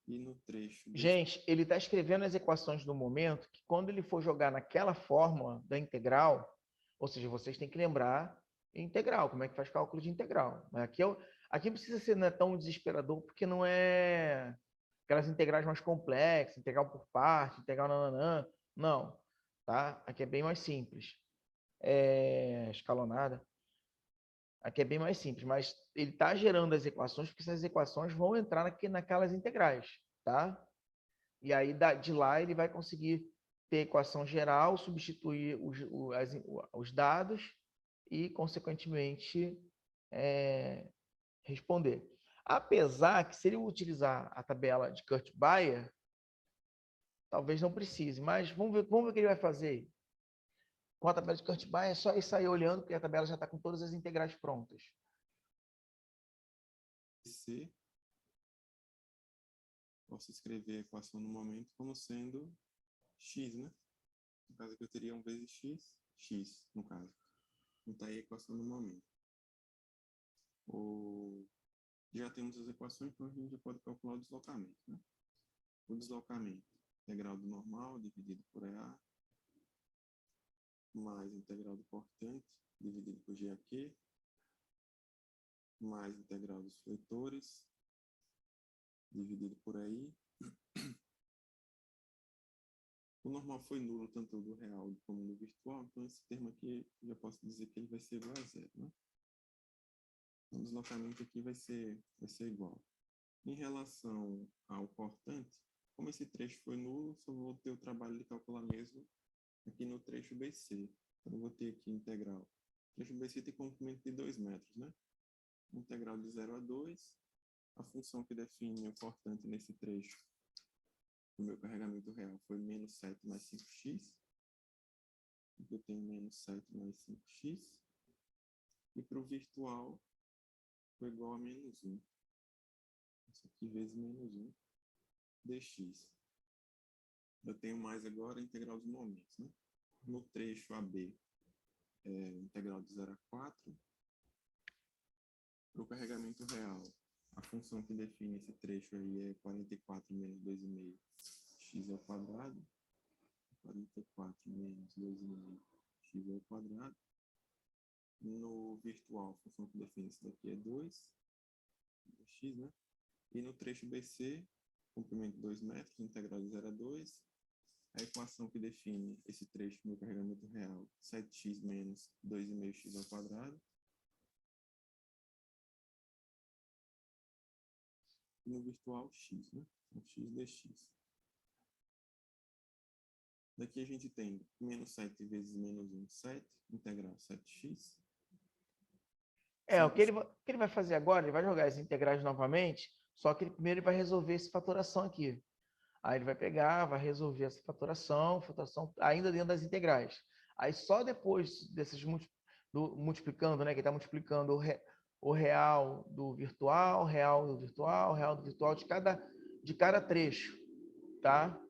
e no trecho... Gente, ele está escrevendo as equações do momento que quando ele for jogar naquela fórmula da integral, ou seja, vocês têm que lembrar integral, como é que faz cálculo de integral. Aqui precisa ser, não é tão desesperador, porque não é aquelas integrais mais complexas, integral por parte, integral nananã, não, tá? Aqui é bem mais simples. Escalonada. Aqui é bem mais simples, mas ele está gerando as equações, porque essas equações vão entrar naquelas integrais, tá? E aí, de lá, ele vai conseguir ter equação geral, substituir os dados e, consequentemente, responder. Apesar que, se ele utilizar a tabela de Kurt-Bayer, talvez não precise, mas vamos ver o que ele vai fazer. Com a tabela de Kurt-Bayer, é só ir sair olhando, porque a tabela já está com todas as integrais prontas. C, posso escrever a equação no momento como sendo x, né? No caso aqui eu teria 1 vezes x, no caso. Então está aí a equação no momento. Já temos as equações, então a gente já pode calcular o deslocamento, né? O deslocamento, integral do normal dividido por EA, mais integral do cortante dividido por GAQ, mais integral dos fletores dividido por AI. O normal foi nulo tanto do real como do virtual, então esse termo aqui eu já posso dizer que ele vai ser igual a 0, né? Então, o deslocamento aqui vai ser igual. Em relação ao cortante, Como esse trecho foi nulo, só vou ter o trabalho de calcular mesmo aqui no trecho BC. Então, eu vou ter aqui integral. O trecho BC tem comprimento de 2 metros, né? Integral de 0 a 2. A função que define o cortante nesse trecho, o meu carregamento real, foi menos 7 mais 5x. Eu tenho menos 7 mais 5x. E para o virtual, foi igual a menos 1. Isso aqui vezes menos 1 dx. Eu tenho mais agora a integral dos momentos, né? No trecho AB, integral de 0 a 4. Para o carregamento real, a função que define esse trecho aí é 44 menos 2,5 x ao quadrado. 44 menos 2,5 x ao quadrado. No virtual, a função que define isso daqui é 2 x, né? E no trecho BC, comprimento 2 metros, integral de 0 a 2. A equação que define esse trecho no carregamento real, 7x menos 2,5x ao quadrado. E no virtual, x, né? Então, x dx. Daqui a gente tem menos 7 vezes menos 1, 7, integral 7x. O que ele vai fazer agora, ele vai jogar as integrais novamente, só que primeiro ele vai resolver essa fatoração aqui. Aí ele vai pegar, vai resolver essa fatoração ainda dentro das integrais. Aí só depois desses multiplicando, né, que está multiplicando o real do virtual, real do virtual, real do virtual de cada trecho, tá?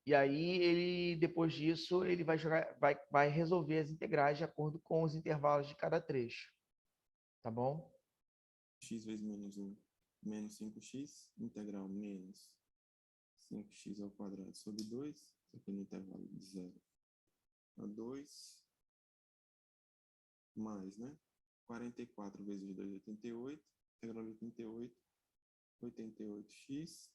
E aí ele, depois disso, ele vai jogar, vai resolver as integrais de acordo com os intervalos de cada trecho. Tá bom? X vezes menos 1, menos 5x, integral menos 5x ao quadrado sobre 2, isso aqui no intervalo de 0 a 2, mais, né? 44 vezes 2, 88, integral de 88, 88x,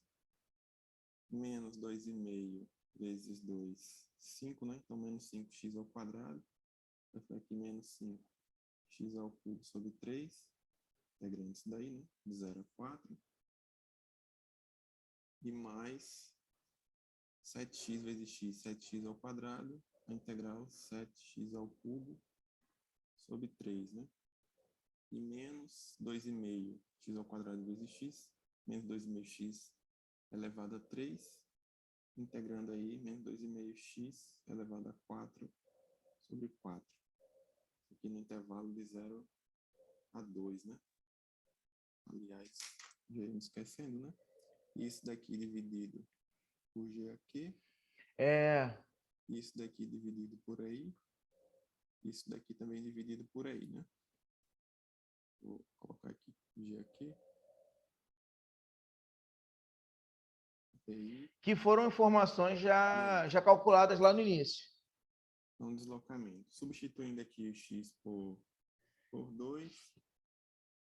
menos 2,5 vezes 2, 5, né? Então, menos 5x ao quadrado, vai ficar aqui menos 5x ao cubo sobre 3, integrando isso daí, né? De 0 a 4. E mais 7x vezes x, 7x ao quadrado, a integral 7x ao cubo sobre 3, né? E menos 2,5 x ao quadrado vezes x, menos 2,5x elevado a 3, integrando aí, menos 2,5x elevado a 4 sobre 4. Aqui no intervalo de 0 a 2, né? Aliás, já ia me esquecendo, né? Isso daqui dividido por G aqui. Isso daqui dividido por aí. Isso daqui também dividido por aí, né? Vou colocar aqui G aqui. Aí. Que foram informações já calculadas lá no início. Então, deslocamento. Substituindo aqui o x por 2,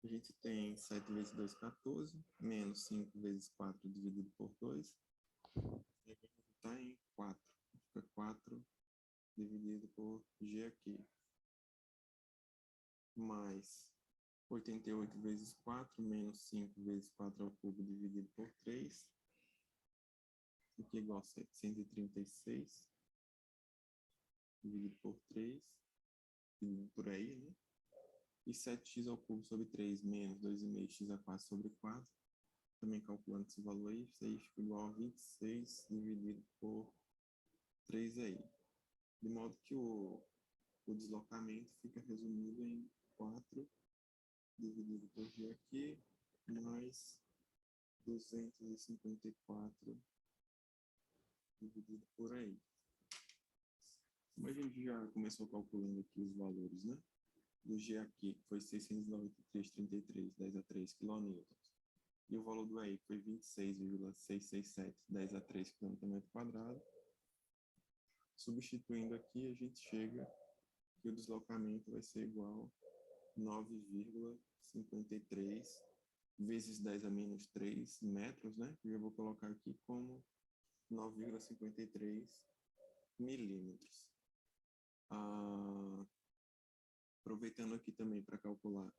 a gente tem 7 vezes 2, 14, menos 5 vezes 4 dividido por 2. E aqui está em 4. Fica 4 dividido por G aqui. Mais 88 vezes 4, menos 5 vezes 4 ao cubo dividido por 3. Aqui é igual a 736 dividido por 3, dividido por aí, né? E 7x ao cubo sobre 3 menos 2,5x a 4 sobre 4. Também calculando esse valor aí, isso aí fica igual a 26 dividido por 3 aí. De modo que o deslocamento fica resumido em 4 dividido por G aqui, mais 254 dividido por aí. Como a gente já começou calculando aqui os valores, né? Do G aqui, que foi 693,33, 10 a 3 kN. E o valor do aí foi 26,667, 10 a 3 km². Substituindo aqui, a gente chega que o deslocamento vai ser igual a 9,53 vezes 10 a menos 3 metros, né? Que eu vou colocar aqui como 9,53 milímetros. Aproveitando aqui também para calcular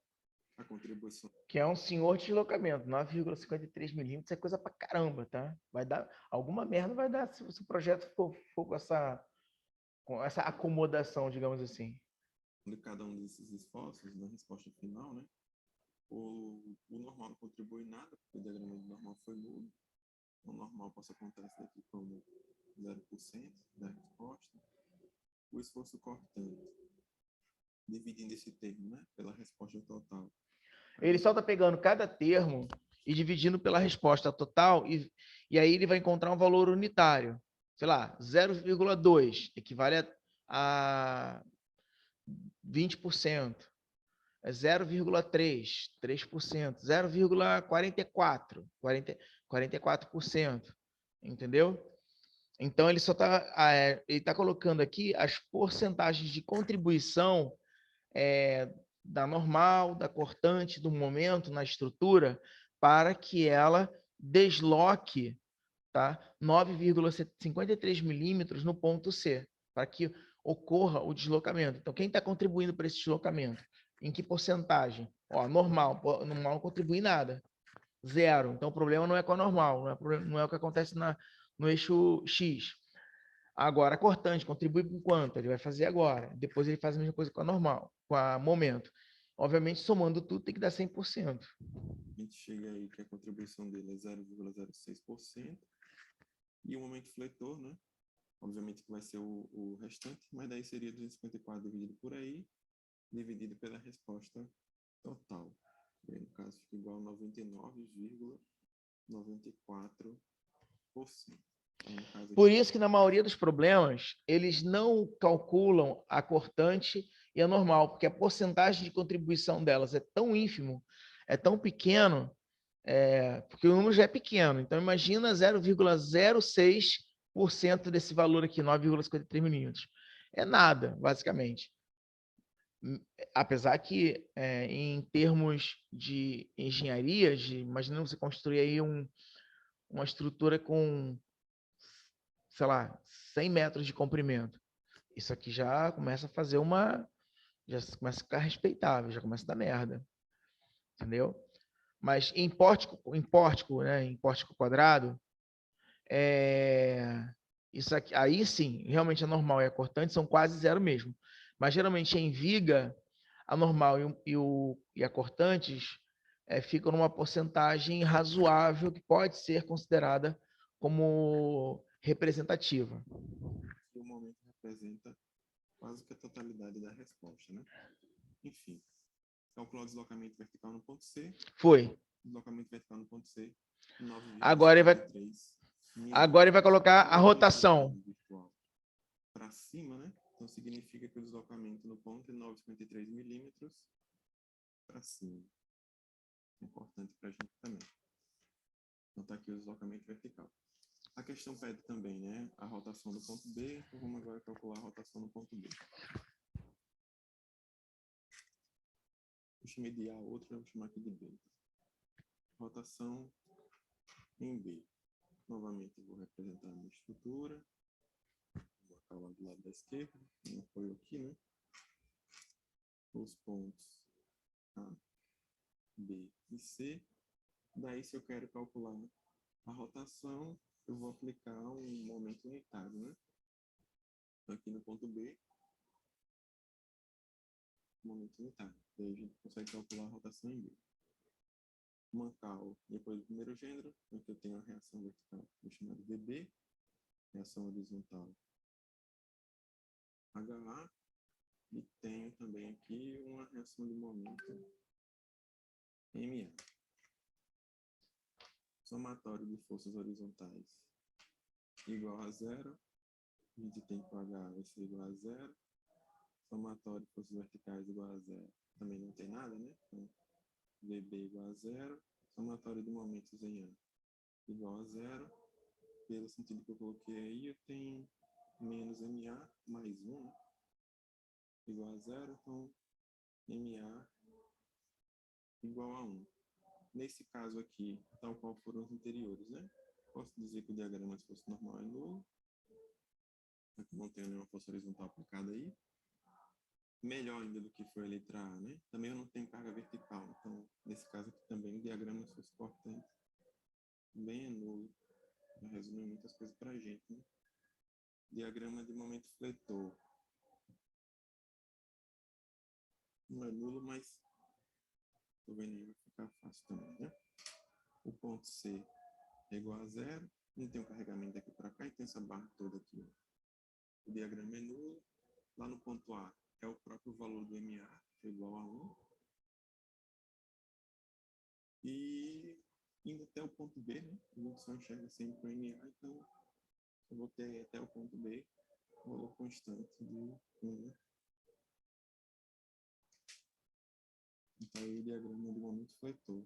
a contribuição. Que é um senhor deslocamento. 9,53 milímetros é coisa pra caramba, tá? Vai dar... Alguma merda vai dar se o projeto for com essa acomodação, digamos assim. De cada um desses esforços, na resposta final, né? O normal não contribui nada, porque o diagrama do normal foi nulo. O normal possa acontecer aqui como 0% da resposta. O esforço cortante, dividindo esse termo, né, pela resposta total. Ele só está pegando cada termo e dividindo pela resposta total, e aí ele vai encontrar um valor unitário. Sei lá, 0,2 equivale a 20%. É 0,3, 3%. 0,44, 44%. Entendeu? Então, ele só está colocando aqui as porcentagens de contribuição da normal, da cortante, do momento na estrutura, para que ela desloque, tá, 9,53 milímetros no ponto C, para que ocorra o deslocamento. Então, quem está contribuindo para esse deslocamento? Em que porcentagem? Ó, normal não contribui nada. 0. Então, o problema não é com a normal, não é o que acontece no eixo X. Agora, a cortante contribui com quanto? Ele vai fazer agora. Depois ele faz a mesma coisa com a normal, com a momento. Obviamente, somando tudo, tem que dar 100%. A gente chega aí que a contribuição dele é 0,06%. E o momento fletor, né? Obviamente que vai ser o restante, mas daí seria 254 dividido por aí, dividido pela resposta total. E aí, no caso, fica igual a 99,94%. Por isso que na maioria dos problemas, eles não calculam a cortante e a normal, porque a porcentagem de contribuição delas é tão ínfimo, é tão pequeno, porque o número já é pequeno. Então, imagina 0,06% desse valor aqui, 9,53 milímetros. É nada, basicamente. Apesar que, em termos de engenharia, imagina você construir aí uma estrutura com, sei lá, 100 metros de comprimento. Isso aqui já começa a fazer já começa a ficar respeitável, já começa a dar merda. Entendeu? Mas em pórtico, né, em pórtico quadrado, isso aqui, aí sim, realmente a normal e a cortante são quase zero mesmo. Mas geralmente em viga, a normal e a cortantes ficam numa porcentagem razoável que pode ser considerada como representativa. O momento representa quase que a totalidade da resposta, né? Enfim, calcular o deslocamento vertical no ponto C. Foi. Deslocamento vertical no ponto C. Agora ele vai colocar a rotação. Para cima, né? Então significa que o deslocamento no ponto é 9,53 milímetros para cima. É importante para a gente também. Então está aqui o deslocamento vertical. A questão pede também, né, a rotação do ponto B, então vamos agora calcular a rotação no ponto B. Eu chamei de A, outro eu vou chamar aqui de B. Rotação em B. Novamente vou representar a minha estrutura. Vou botar lá do lado da esquerda, como foi aqui, né? Os pontos A, B e C. Daí, se eu quero calcular a rotação, eu vou aplicar um momento unitário, né? Então, aqui no ponto B, momento unitário. Daí a gente consegue calcular a rotação em B. Mancal, depois do primeiro gênero, aqui eu tenho a reação vertical, vou chamar de VB, reação horizontal HA, e tenho também aqui uma reação de momento MA. Somatório de forças horizontais igual a zero, a gente tem que o HA vai ser igual a zero, somatório de forças verticais igual a zero, também não tem nada, né? Então, VB igual a zero, somatório de momentos em A igual a zero, pelo sentido que eu coloquei aí, eu tenho menos MA mais 1, né? Igual a zero, então MA igual a 1. Nesse caso aqui, tal qual foram os anteriores, né? Posso dizer que o diagrama, se fosse normal, é nulo. Aqui não tenho nenhuma força horizontal aplicada aí. melhor ainda do que foi a letra A, né? Também eu não tenho carga vertical, então, nesse caso aqui também, o diagrama socioportante também é nulo. Já resume muitas coisas para a gente, né? Diagrama de momento fletor. Não é nulo, mas tô vendo aí, vai ficar fácil também, né? O ponto C é igual a 0, não tem um carregamento daqui para cá, e tem essa barra toda aqui. O diagrama é nulo. Lá no ponto A é o próprio valor do MA, que é igual a 1. E indo até o ponto B, né? A gente só enxerga sempre o MA, então eu vou ter até o ponto B o valor constante de 1, né? Então aí o diagrama de momento fletor.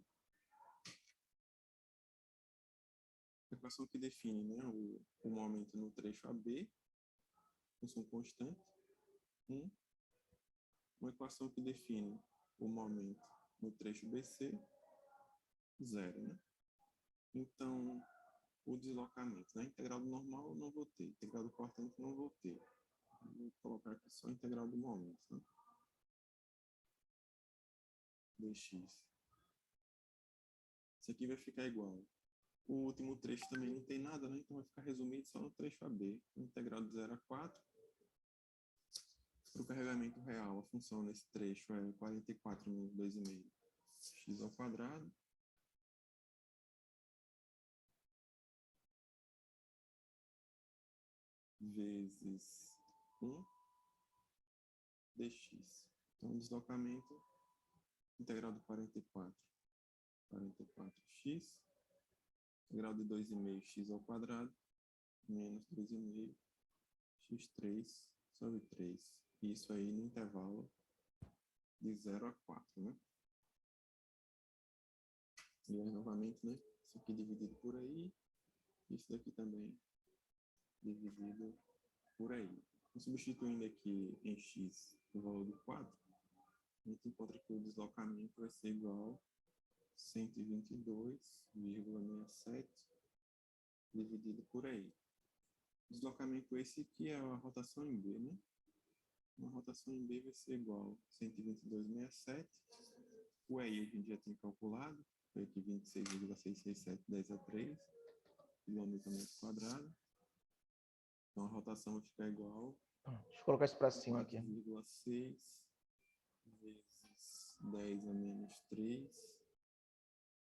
A equação que define, né, o momento no trecho AB, função constante, 1. Uma equação que define o momento no trecho BC, 0, né? Então, o deslocamento, né? Integral do normal eu não vou ter, integral do cortante não vou ter. Vou colocar aqui só integral do momento, né? dx. Isso aqui vai ficar igual. O último trecho também não tem nada, né? Então vai ficar resumido só no trecho AB. Integral de 0 a 4. Para o carregamento real, a função nesse trecho é 44 menos 2,5 x ao quadrado. Vezes 1 dx. Então, o deslocamento integral de 44 x, integral de 2,5 x ao quadrado, menos 2,5 x3 sobre 3. Isso aí no intervalo de 0 a 4, né? E aí, novamente, né? Isso aqui dividido por aí, isso daqui também dividido por aí. Substituindo aqui em x o valor do 4, a gente encontra que o deslocamento vai ser igual a 122,67 dividido por aí. Deslocamento esse aqui é a rotação em B, né? Uma rotação em B vai ser igual a 122,67. O EI a gente já tinha calculado, foi aqui 26,667, 10 a 3 quilômetro quadrado. Então a rotação vai ficar igual. Deixa eu colocar isso para cima aqui. 4,6 vezes 10 a menos 3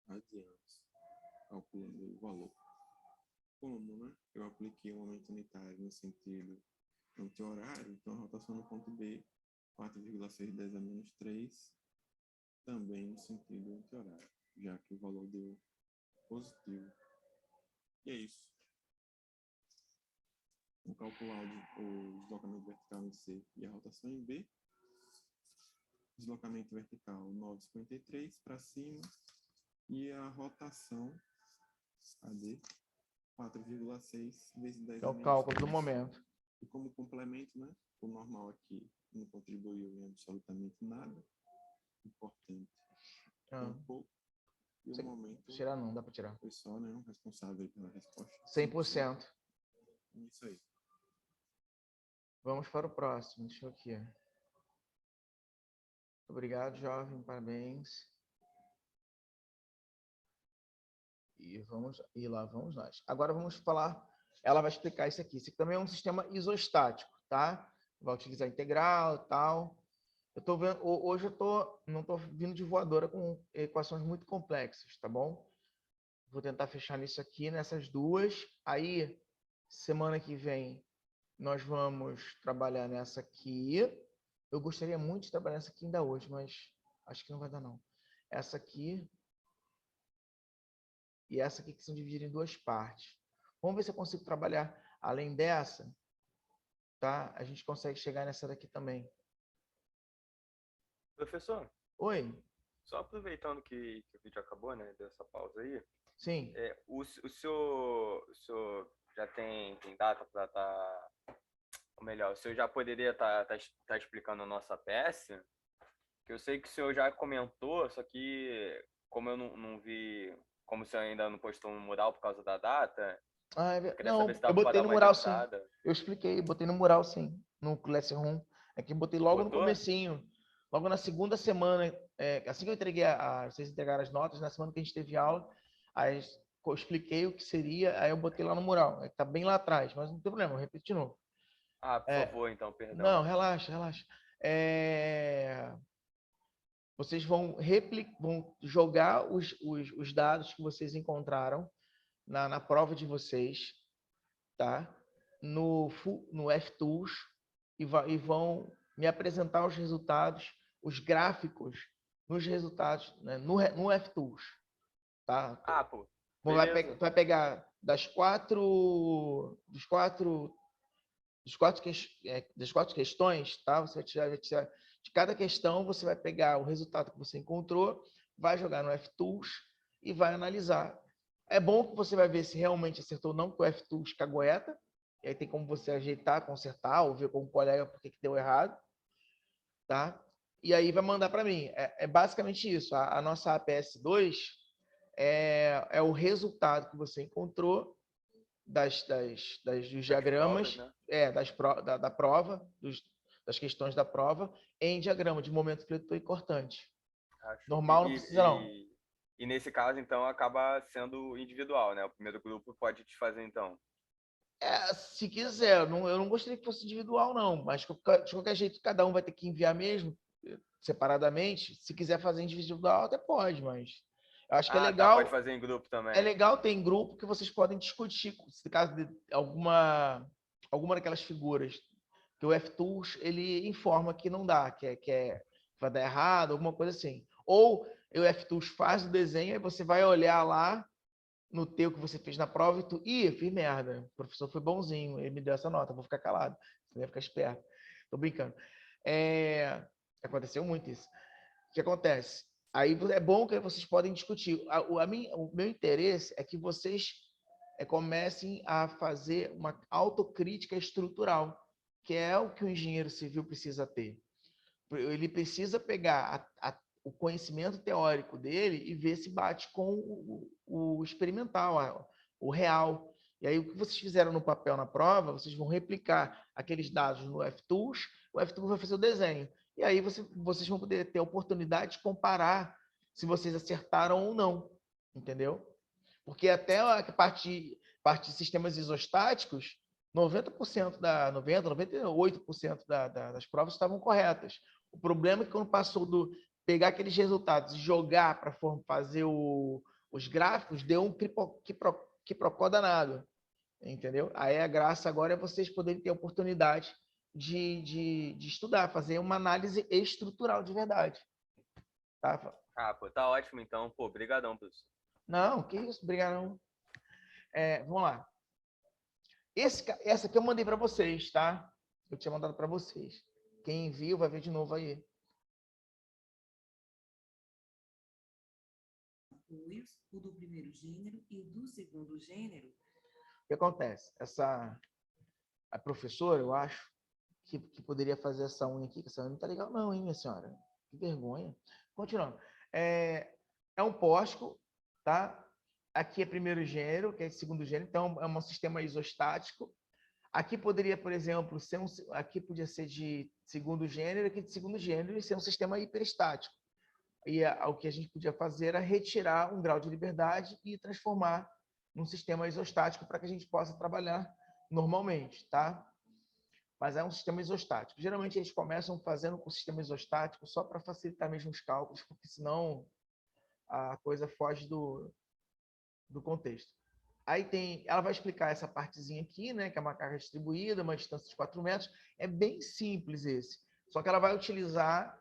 radianos. Calculando o valor. Como, né? Eu apliquei o momento unitário no sentido anti-horário, então a rotação no ponto B, 4,6 10 a menos 3, também no sentido anti-horário, já que o valor deu positivo. E é isso. Vamos calcular o deslocamento vertical em C e a rotação em B. Deslocamento vertical 9,53 para cima e a rotação AD 4,6 vezes 10 É a o menos cálculo 3. do momento. E como complemento, né? O normal aqui não contribuiu em absolutamente nada. Importante. Um pouco. E o momento. Tirar não, dá para tirar. Foi só, né? O responsável pela resposta. 100%. Isso aí. Vamos para o próximo. Deixa eu aqui. Obrigado, jovem. Parabéns. E lá vamos nós. Agora vamos falar. Ela vai explicar isso aqui. Isso aqui também é um sistema isostático, tá? Vai utilizar integral e tal. Eu tô vendo, hoje não estou vindo de voadora com equações muito complexas, tá bom? Vou tentar fechar nisso aqui, nessas duas. Aí, semana que vem, nós vamos trabalhar nessa aqui. Eu gostaria muito de trabalhar nessa aqui ainda hoje, mas acho que não vai dar, não. Essa aqui e essa aqui, que são divididas em duas partes. Vamos ver se eu consigo trabalhar além dessa, tá? A gente consegue chegar nessa daqui também. Professor, Oi? só aproveitando que o vídeo acabou, né? Dessa pausa aí. Sim. O senhor já tem data para estar... Ou melhor, o senhor já poderia estar explicando a nossa PS? Que eu sei que o senhor já comentou, só que como eu não vi... Como o senhor ainda não postou no mural por causa da data... Ah, eu queria não, saber se eu dava para botei dar no uma mural, sim. adiantada. Eu expliquei, botei no mural, sim. No Classroom. É que eu botei logo no Botou? comecinho, logo na segunda semana, assim que eu entreguei, vocês entregaram as notas, na semana que a gente teve aula, aí eu expliquei o que seria, aí eu botei lá no mural. Tá bem lá atrás, mas não tem problema, eu repito de novo. Ah, por favor, então, perdão. Não, relaxa, relaxa. Vocês vão jogar os dados que vocês encontraram na prova de vocês, tá? No FTools e vão me apresentar os resultados, os gráficos nos resultados, né, no FTools, tá? Ah, pô. Vai Beleza. pegar das quatro questões, tá? Você vai tirar de cada questão, você vai pegar o resultado que você encontrou, vai jogar no FTools e vai analisar. É bom que você vai ver se realmente acertou ou não, porque o FTools cagueta, e aí tem como você ajeitar, consertar, ou ver com o colega por que deu errado, tá? E aí vai mandar para mim. É basicamente isso. A nossa APS2 é o resultado que você encontrou dos diagramas, Provas, né? da prova, das questões da prova, em diagrama de momento fletor e cortante. Acho. Normal não precisa, não. E nesse caso, então, acaba sendo individual, né? O primeiro grupo pode te fazer, então. Se quiser, eu não gostaria que fosse individual, não, mas de qualquer jeito, cada um vai ter que enviar mesmo, separadamente. Se quiser fazer individual, até pode, mas eu acho que é Tá, legal. pode fazer em grupo também. É legal ter em grupo que vocês podem discutir, se caso de alguma daquelas figuras que o FTools ele informa que não dá, que vai dar errado, alguma coisa assim. Ou o FTools faz o desenho e você vai olhar lá no teu que você fez na prova e fiz merda. O professor foi bonzinho, ele me deu essa nota, vou ficar calado. Você vai ficar esperto. Tô brincando. Aconteceu muito isso. O que acontece? Aí é bom que vocês podem discutir. O meu interesse é que vocês comecem a fazer uma autocrítica estrutural, que é o que o engenheiro civil precisa ter. Ele precisa pegar o conhecimento teórico dele e ver se bate com o experimental, o real. E aí, o que vocês fizeram no papel na prova, vocês vão replicar aqueles dados no FTools, o FTools vai fazer o desenho. E aí, vocês vão poder ter a oportunidade de comparar se vocês acertaram ou não, entendeu? Porque até a parte de sistemas isostáticos, 98% das provas estavam corretas. O problema é que quando passou do pegar aqueles resultados e jogar para fazer os gráficos, deu um quiprocó danado, entendeu? Aí a graça agora é vocês poderem ter a oportunidade de estudar, fazer uma análise estrutural de verdade. Tá? Ah, pô, tá ótimo então. Pô, brigadão, professor. Não, que isso, obrigado. Vamos lá. Essa aqui eu mandei para vocês, tá? Eu tinha mandado para vocês. Quem viu vai ver de novo aí. O do primeiro gênero e o do segundo gênero. O que acontece? A professora, eu acho, que poderia fazer essa unha aqui, que essa unha não tá legal não, hein, minha senhora? Que vergonha. Continuando. É um póstico, tá? Aqui é primeiro gênero, que é segundo gênero, então é um sistema isostático. Aqui poderia, por exemplo, aqui podia ser de segundo gênero, aqui de segundo gênero, e ser um sistema hiperestático. E o que a gente podia fazer era retirar um grau de liberdade e transformar num sistema isostático para que a gente possa trabalhar normalmente, tá? Mas é um sistema isostático. Geralmente eles começam fazendo com o sistema isostático só para facilitar mesmo os cálculos, porque senão a coisa foge do contexto. Aí ela vai explicar essa partezinha aqui, né, que é uma carga distribuída, uma distância de 4 metros. É bem simples esse. Só que ela vai utilizar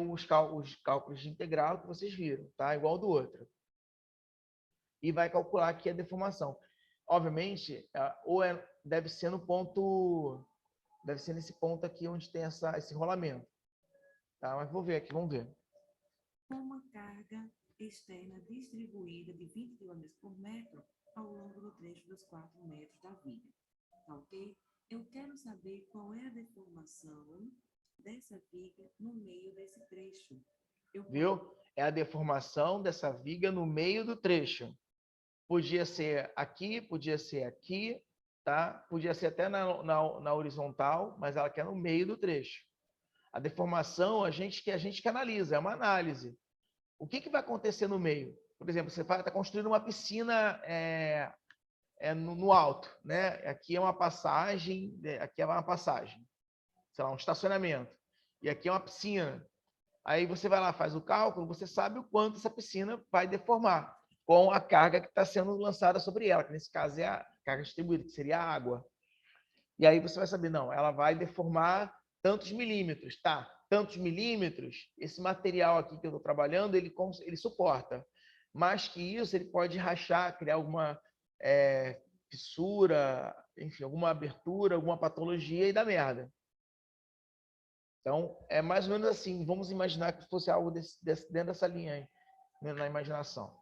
os cálculos de integral que vocês viram, tá? Igual do outro. E vai calcular aqui a deformação. Obviamente, deve ser nesse ponto aqui onde tem esse rolamento. Tá? Mas vou ver aqui, vamos ver. Uma carga externa distribuída de 20 km por metro ao longo do trecho dos 4 metros da viga. Tá ok? Eu quero saber qual é a deformação dessa viga no meio desse trecho. Viu? É a deformação dessa viga no meio do trecho. Podia ser aqui, tá? Podia ser até na horizontal, mas ela quer no meio do trecho. A deformação, a gente que analisa, é uma análise. O que vai acontecer no meio? Por exemplo, você está construindo uma piscina no alto, né? Aqui é uma passagem, sei lá, um estacionamento. E aqui é uma piscina. Aí você vai lá, faz o cálculo, você sabe o quanto essa piscina vai deformar com a carga que está sendo lançada sobre ela, que nesse caso é a carga distribuída, que seria a água. E aí você vai saber, não, ela vai deformar tantos milímetros, tá? Tantos milímetros, esse material aqui que eu estou trabalhando, ele suporta. Mais que isso, ele pode rachar, criar alguma fissura, enfim, alguma abertura, alguma patologia e dar merda. Então, é mais ou menos assim. Vamos imaginar que fosse algo dentro dessa linha aí, na imaginação.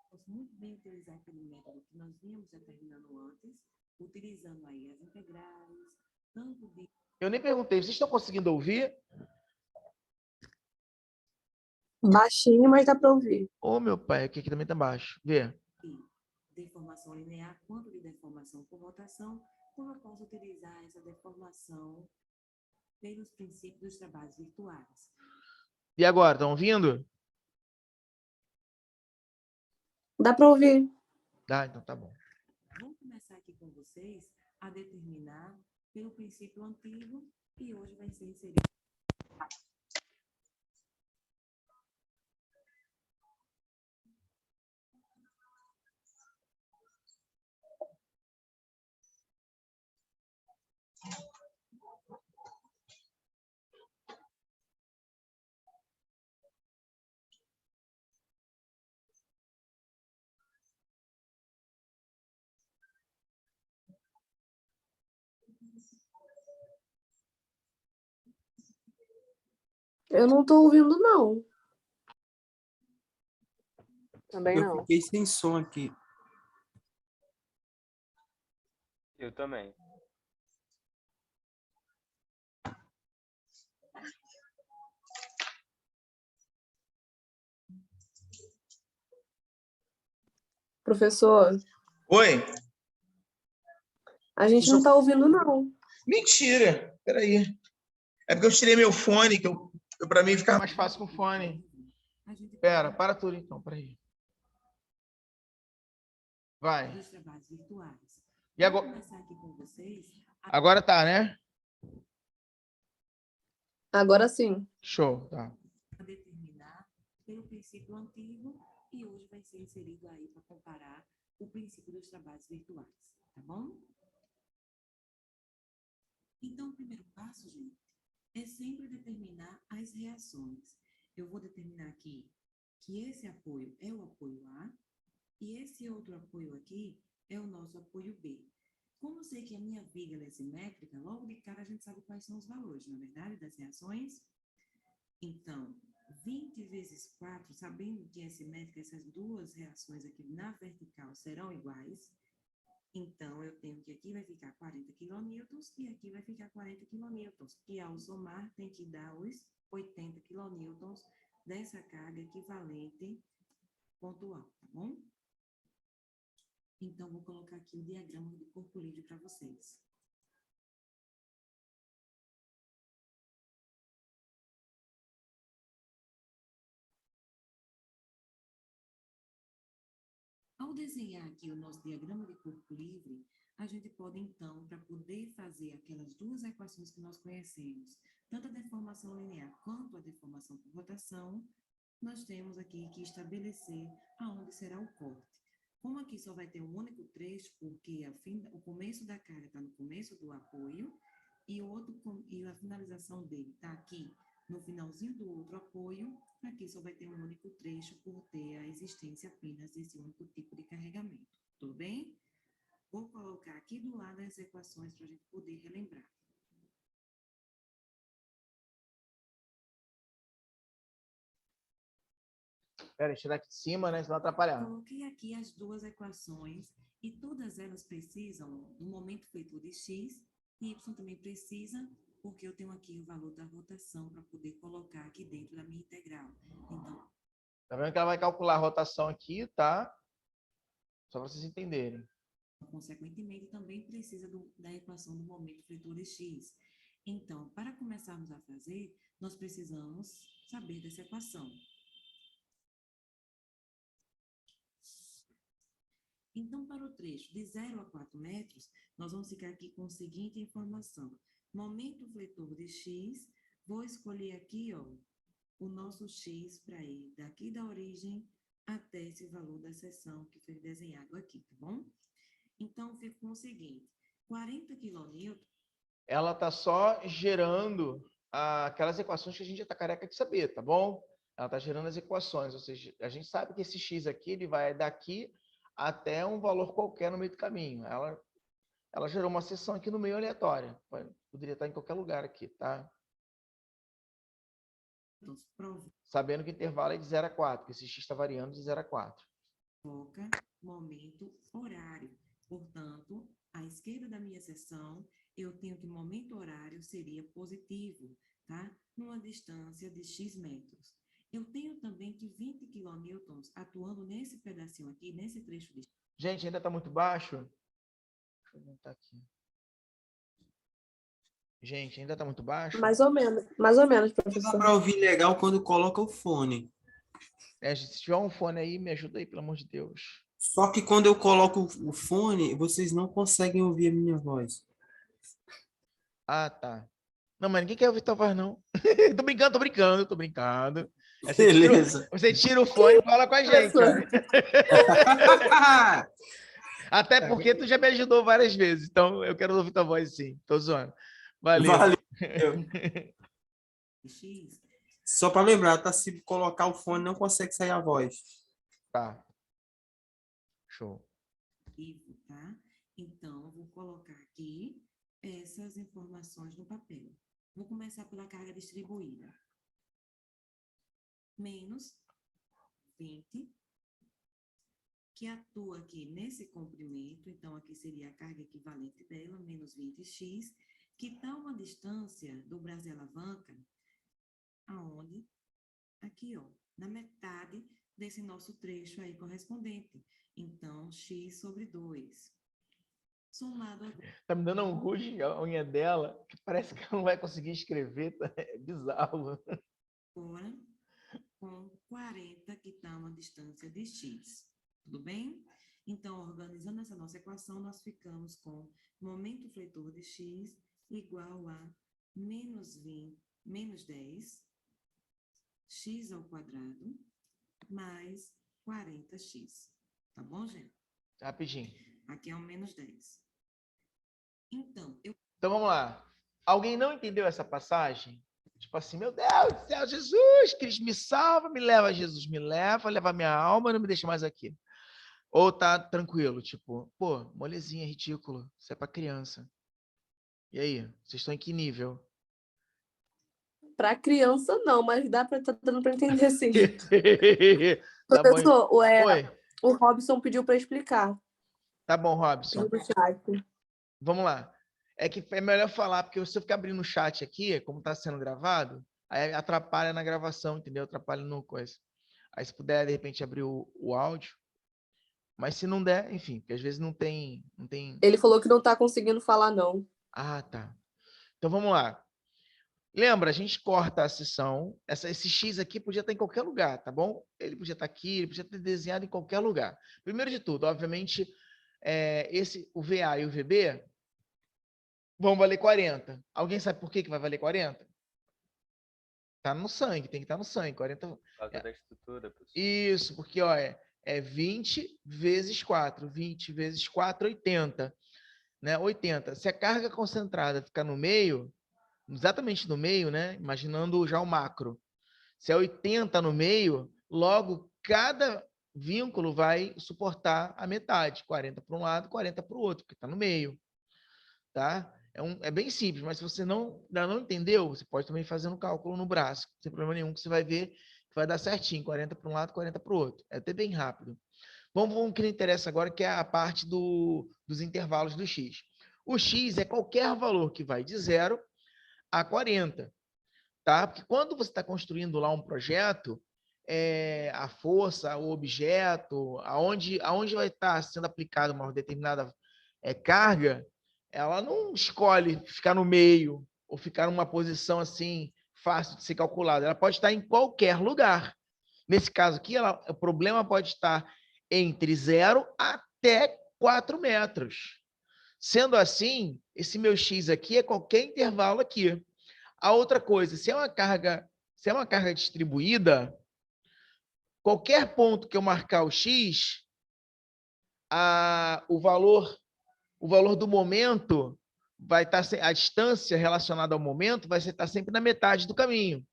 Posso muito bem utilizar aquele método que nós vimos determinando antes, utilizando aí as integrais, tanto de... Eu nem perguntei, vocês estão conseguindo ouvir? Baixinho, mas dá para ouvir. Ô, meu pai, aqui também tá baixo. Vê. Deformação linear, quanto de deformação por rotação, como eu posso utilizar essa deformação pelos princípios dos trabalhos virtuais. E agora, estão ouvindo? Dá para ouvir. Dá, então tá bom. Vou começar aqui com vocês a determinar pelo princípio antigo e hoje vai ser inserido. Eu não estou ouvindo, não. Também Eu não. fiquei sem som aqui. Eu também. Professor, Oi? a gente não está ouvindo, não. Mentira! Peraí. É porque eu tirei meu fone, que para mim fica mais fácil com o fone. Pera, para tudo então, peraí. Vai. Dos trabalhos virtuais. E agora? Vou começar aqui com vocês. Agora tá, né? Agora sim. Show, tá. A determinar pelo princípio antigo e hoje vai ser inserido aí para comparar o princípio dos trabalhos virtuais, tá bom? Então, o primeiro passo, gente, é sempre determinar as reações. Eu vou determinar aqui que esse apoio é o apoio A e esse outro apoio aqui é o nosso apoio B. Como eu sei que a minha viga é simétrica, logo de cara a gente sabe quais são os valores, na verdade, das reações. Então, 20 vezes 4, sabendo que é simétrica, essas duas reações aqui na vertical serão iguais. Então, eu tenho que aqui vai ficar 40 quilonewtons e aqui vai ficar 40 quilonewtons. E ao somar, tem que dar os 80 quilonewtons dessa carga equivalente pontual, tá bom? Então, vou colocar aqui o diagrama do corpo livre para vocês. Ao desenhar aqui o nosso diagrama de corpo livre, a gente pode, então, para poder fazer aquelas duas equações que nós conhecemos, tanto a deformação linear quanto a deformação por rotação, nós temos aqui que estabelecer aonde será o corte. Como aqui só vai ter um único trecho, porque o começo da carga está no começo do apoio, e a finalização dele está aqui no finalzinho do outro apoio, aqui só vai ter um único trecho por ter a existência apenas desse único tipo de carregamento. Tudo bem? Vou colocar aqui do lado as equações para a gente poder relembrar. Pera, tirar aqui de cima, né? Senão atrapalhar. Coloquei aqui as duas equações e todas elas precisam do momento feitor de x e y também precisa, porque eu tenho aqui o valor da rotação para poder colocar aqui dentro da minha integral. Então, tá vendo que ela vai calcular a rotação aqui, tá? Só para vocês entenderem. consequentemente, também precisa da equação do momento feitor de x. Então, para começarmos a fazer, nós precisamos saber dessa equação. Então, para o trecho de 0 a 4 metros, nós vamos ficar aqui com a seguinte informação. Momento fletor de x, vou escolher aqui, ó, o nosso x para ir daqui da origem até esse valor da seção que foi desenhado aqui, tá bom? Então, fica com o seguinte, 40 kN... Ela está só gerando aquelas equações que a gente já está careca de saber, tá bom? Ela está gerando as equações, ou seja, a gente sabe que esse x aqui ele vai daqui até um valor qualquer no meio do caminho. Ela gerou uma seção aqui no meio aleatória. Poderia estar em qualquer lugar aqui, tá? Sabendo que o intervalo é de 0 a 4, que esse x está variando de 0 a 4. Foca, momento, horário. Portanto, à esquerda da minha seção, eu tenho que momento horário seria positivo, tá? Numa distância de x metros. Eu tenho também que 20 kN atuando nesse pedacinho aqui, nesse trecho de... Gente, ainda está muito baixo? Deixa eu aumentar aqui. Gente, ainda está muito baixo? Mais ou menos, Dá professor. para ouvir legal quando coloca o fone. Se tiver um fone aí, me ajuda aí, pelo amor de Deus. Só que quando eu coloco o fone, vocês não conseguem ouvir a minha voz. Ah, tá. Não, mas ninguém quer ouvir tua voz, não. Tô brincando. Beleza. Você tira o fone e fala com a gente. Até porque tu já me ajudou várias vezes, então eu quero ouvir tua voz sim. Tô zoando. Valeu. X. Só para lembrar, tá? Se colocar o fone, não consegue sair a voz. Tá. Show. Tá? Então, vou colocar aqui essas informações no papel. Vou começar pela carga distribuída. Menos 20, que atua aqui nesse comprimento, então aqui seria a carga equivalente dela, menos 20x, que está uma distância do braço de alavanca, aonde? Aqui, ó, na metade desse nosso trecho aí correspondente. Então, x sobre 2. Somado a... Tá me dando angústia a unha dela, que parece que ela não vai conseguir escrever, tá? É bizarro. Agora, com 40, que está uma distância de x. Tudo bem? Então, organizando essa nossa equação, nós ficamos com momento fletor de x igual a menos 10, x ao quadrado, mais 40x. Tá bom, gente? Rapidinho. Aqui é um menos 10. Então, vamos lá. Alguém não entendeu essa passagem? Tipo assim, meu Deus do céu, Jesus, Cristo me salva, me leva, Jesus me leva minha alma, não me deixa mais aqui. Ou tá tranquilo, tipo, pô, molezinha, ridículo, isso é para criança. E aí, vocês estão em que nível? Para criança, não, mas dá para estar dando para entender sim. Tá Professor, bom. Oi. O Robson pediu para explicar. Tá bom, Robson. Vamos lá. É que é melhor falar, porque se eu ficar abrindo o chat aqui, como está sendo gravado, aí atrapalha na gravação, entendeu? Atrapalha no coisa. Aí se puder, de repente, abrir o áudio. Mas se não der, enfim, porque às vezes não tem... Ele falou que não está conseguindo falar, não. Ah, tá. Então, vamos lá. Lembra, a gente corta a sessão. Esse X aqui podia estar em qualquer lugar, tá bom? Ele podia estar aqui, ele podia ter desenhado em qualquer lugar. Primeiro de tudo, obviamente, o VA e o VB vão valer 40. Alguém sabe por que vai valer 40? Tá no sangue, tem que estar no sangue. 40... Por causa da estrutura, professor. Isso, porque ó, é 20 vezes 4. 20 vezes 4, 80. Né? 80. Se a carga concentrada ficar no meio, exatamente no meio, né? Imaginando já o macro. Se é 80 no meio, logo cada vínculo vai suportar a metade. 40 para um lado, 40 para o outro, porque está no meio. Tá? É bem simples, mas se você ainda não entendeu, você pode também fazer um cálculo no braço, sem problema nenhum, que você vai ver que vai dar certinho, 40 para um lado, 40 para o outro. É até bem rápido. Vamos o que interessa agora, que é a parte dos intervalos do x. O x é qualquer valor que vai de 0 a 40. Tá? Porque quando você está construindo lá um projeto, a força, o objeto, aonde vai estar sendo aplicada uma determinada carga, ela não escolhe ficar no meio, ou ficar numa posição assim fácil de ser calculada. Ela pode estar em qualquer lugar. Nesse caso aqui, o problema pode estar entre 0 até 4 metros. Sendo assim, esse meu x aqui é qualquer intervalo aqui. A outra coisa, se é uma carga distribuída, qualquer ponto que eu marcar o x, o valor do momento vai estar, a distância relacionada ao momento vai estar sempre na metade do caminho.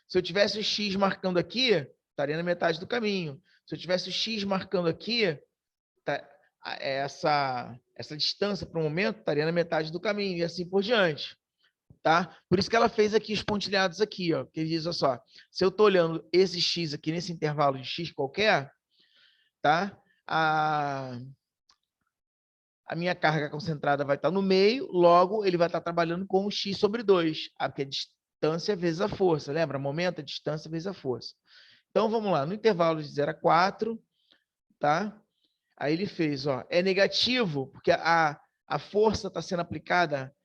Se eu tivesse o x marcando aqui, estaria na metade do caminho. Se eu tivesse o x marcando aqui, essa distância para o momento estaria na metade do caminho, e assim por diante. Tá? Por isso que ela fez aqui os pontilhados aqui, ó, que ele diz, olha só, se eu estou olhando esse x aqui nesse intervalo de x qualquer, tá? A minha carga concentrada vai estar no meio, logo ele vai estar trabalhando com o x sobre 2, porque é distância vezes a força, lembra? Momento é distância vezes a força. Então, vamos lá, no intervalo de 0 a 4, tá? Aí ele fez, ó, é negativo, porque a força está sendo aplicada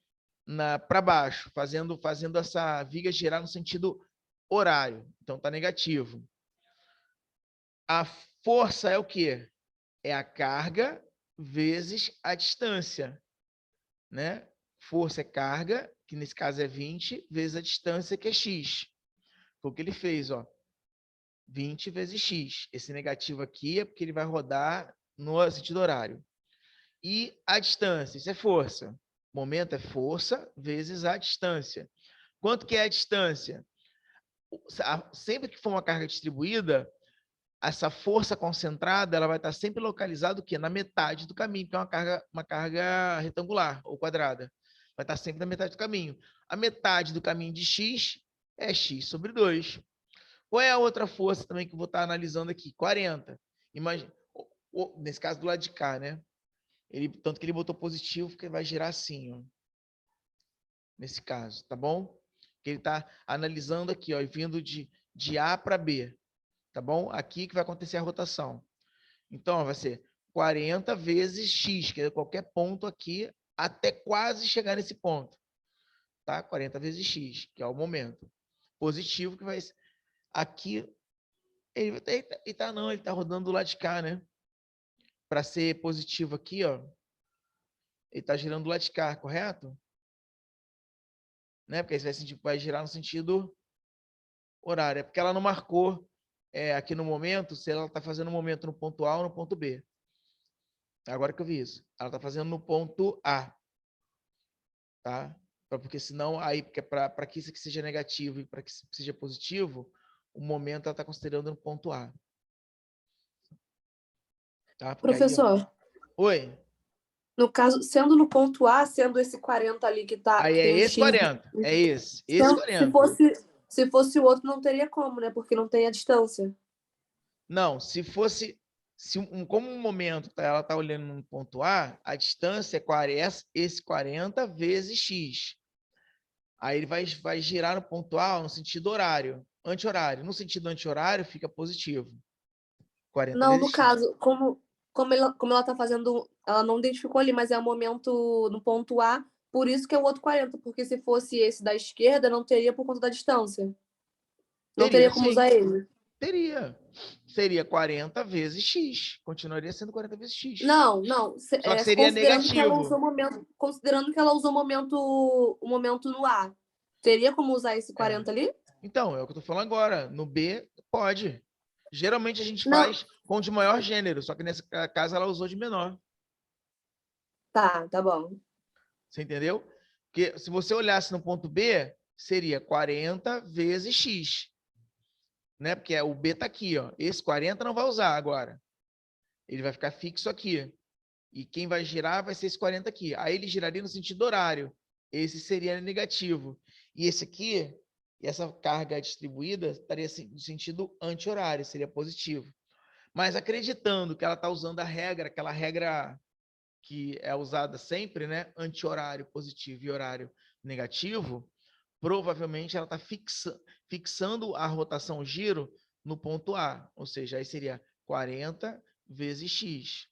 para baixo, fazendo essa viga girar no sentido horário. Então, está negativo. A força é o quê? É a carga vezes a distância, né? Força é carga, que nesse caso é 20, vezes a distância, que é x. Foi o que ele fez, ó. 20 vezes x. Esse negativo aqui é porque ele vai rodar no sentido horário. E a distância, isso é força. Momento é força vezes a distância. Quanto que é a distância? Sempre que for uma carga distribuída, essa força concentrada ela vai estar sempre localizada o quê? Na metade do caminho, que é uma carga retangular ou quadrada. Vai estar sempre na metade do caminho. A metade do caminho de x é x sobre 2. Qual é a outra força também que eu vou estar analisando aqui? 40. Imagina, nesse caso do lado de cá, né? Tanto que ele botou positivo, porque vai girar assim, ó. Nesse caso, tá bom? Que ele está analisando aqui, ó, vindo de A para B, tá bom? Aqui que vai acontecer a rotação. Então, ó, vai ser 40 vezes x, que é qualquer ponto aqui, até quase chegar nesse ponto. Tá? 40 vezes x, que é o momento. Positivo, que vai... Aqui, ele tá rodando do lado de cá, né? Para ser positivo aqui, ó, ele está girando do lado de cá, correto? Né? Porque aí vai girar no sentido horário. É porque ela não marcou aqui no momento se ela está fazendo um momento no ponto A ou no ponto B. Agora que eu vi isso. Ela está fazendo no ponto A. Tá? Porque senão, aí, para que isso aqui seja negativo e para que isso seja positivo, o momento ela está considerando no ponto A. Tá? Porque Professor, aí, oi. no caso, sendo no ponto A, sendo esse 40 ali que tá. Aí Que é tem esse X, 40. É esse. Esse 40. Se fosse o outro, não teria como, né? Porque não tem a distância. Não, se fosse. Como um momento ela está olhando no ponto A, a distância é esse 40 vezes x. Aí ele vai girar no ponto A no sentido horário, anti-horário. No sentido anti-horário, fica positivo. 40 Não, vezes no x. caso, como ela tá fazendo. Ela não identificou ali, mas é o momento no ponto A, por isso que é o outro 40, porque se fosse esse da esquerda, não teria por conta da distância. Não teria como sim. usar ele. Teria. Seria 40 vezes x. Continuaria sendo 40 vezes x. Não. Só que seria Considerando que ela negativo. usou o momento no A. Teria como usar esse 40 ali? Então, é o que eu estou falando agora. No B, pode. Geralmente a gente Não. faz com de maior gênero, só que nesse caso ela usou de menor. Tá bom. Você entendeu? Porque se você olhasse no ponto B, seria 40 vezes x. Né? Porque o B está aqui, ó. Esse 40 não vai usar agora. Ele vai ficar fixo aqui. E quem vai girar vai ser esse 40 aqui. Aí ele giraria no sentido horário. Esse seria negativo. E esse aqui, essa carga distribuída, estaria no sentido anti-horário, seria positivo. Mas acreditando que ela está usando aquela regra que é usada sempre, né? Anti-horário positivo e horário negativo, provavelmente ela está fixando a rotação giro no ponto A, ou seja, aí seria 40 vezes x.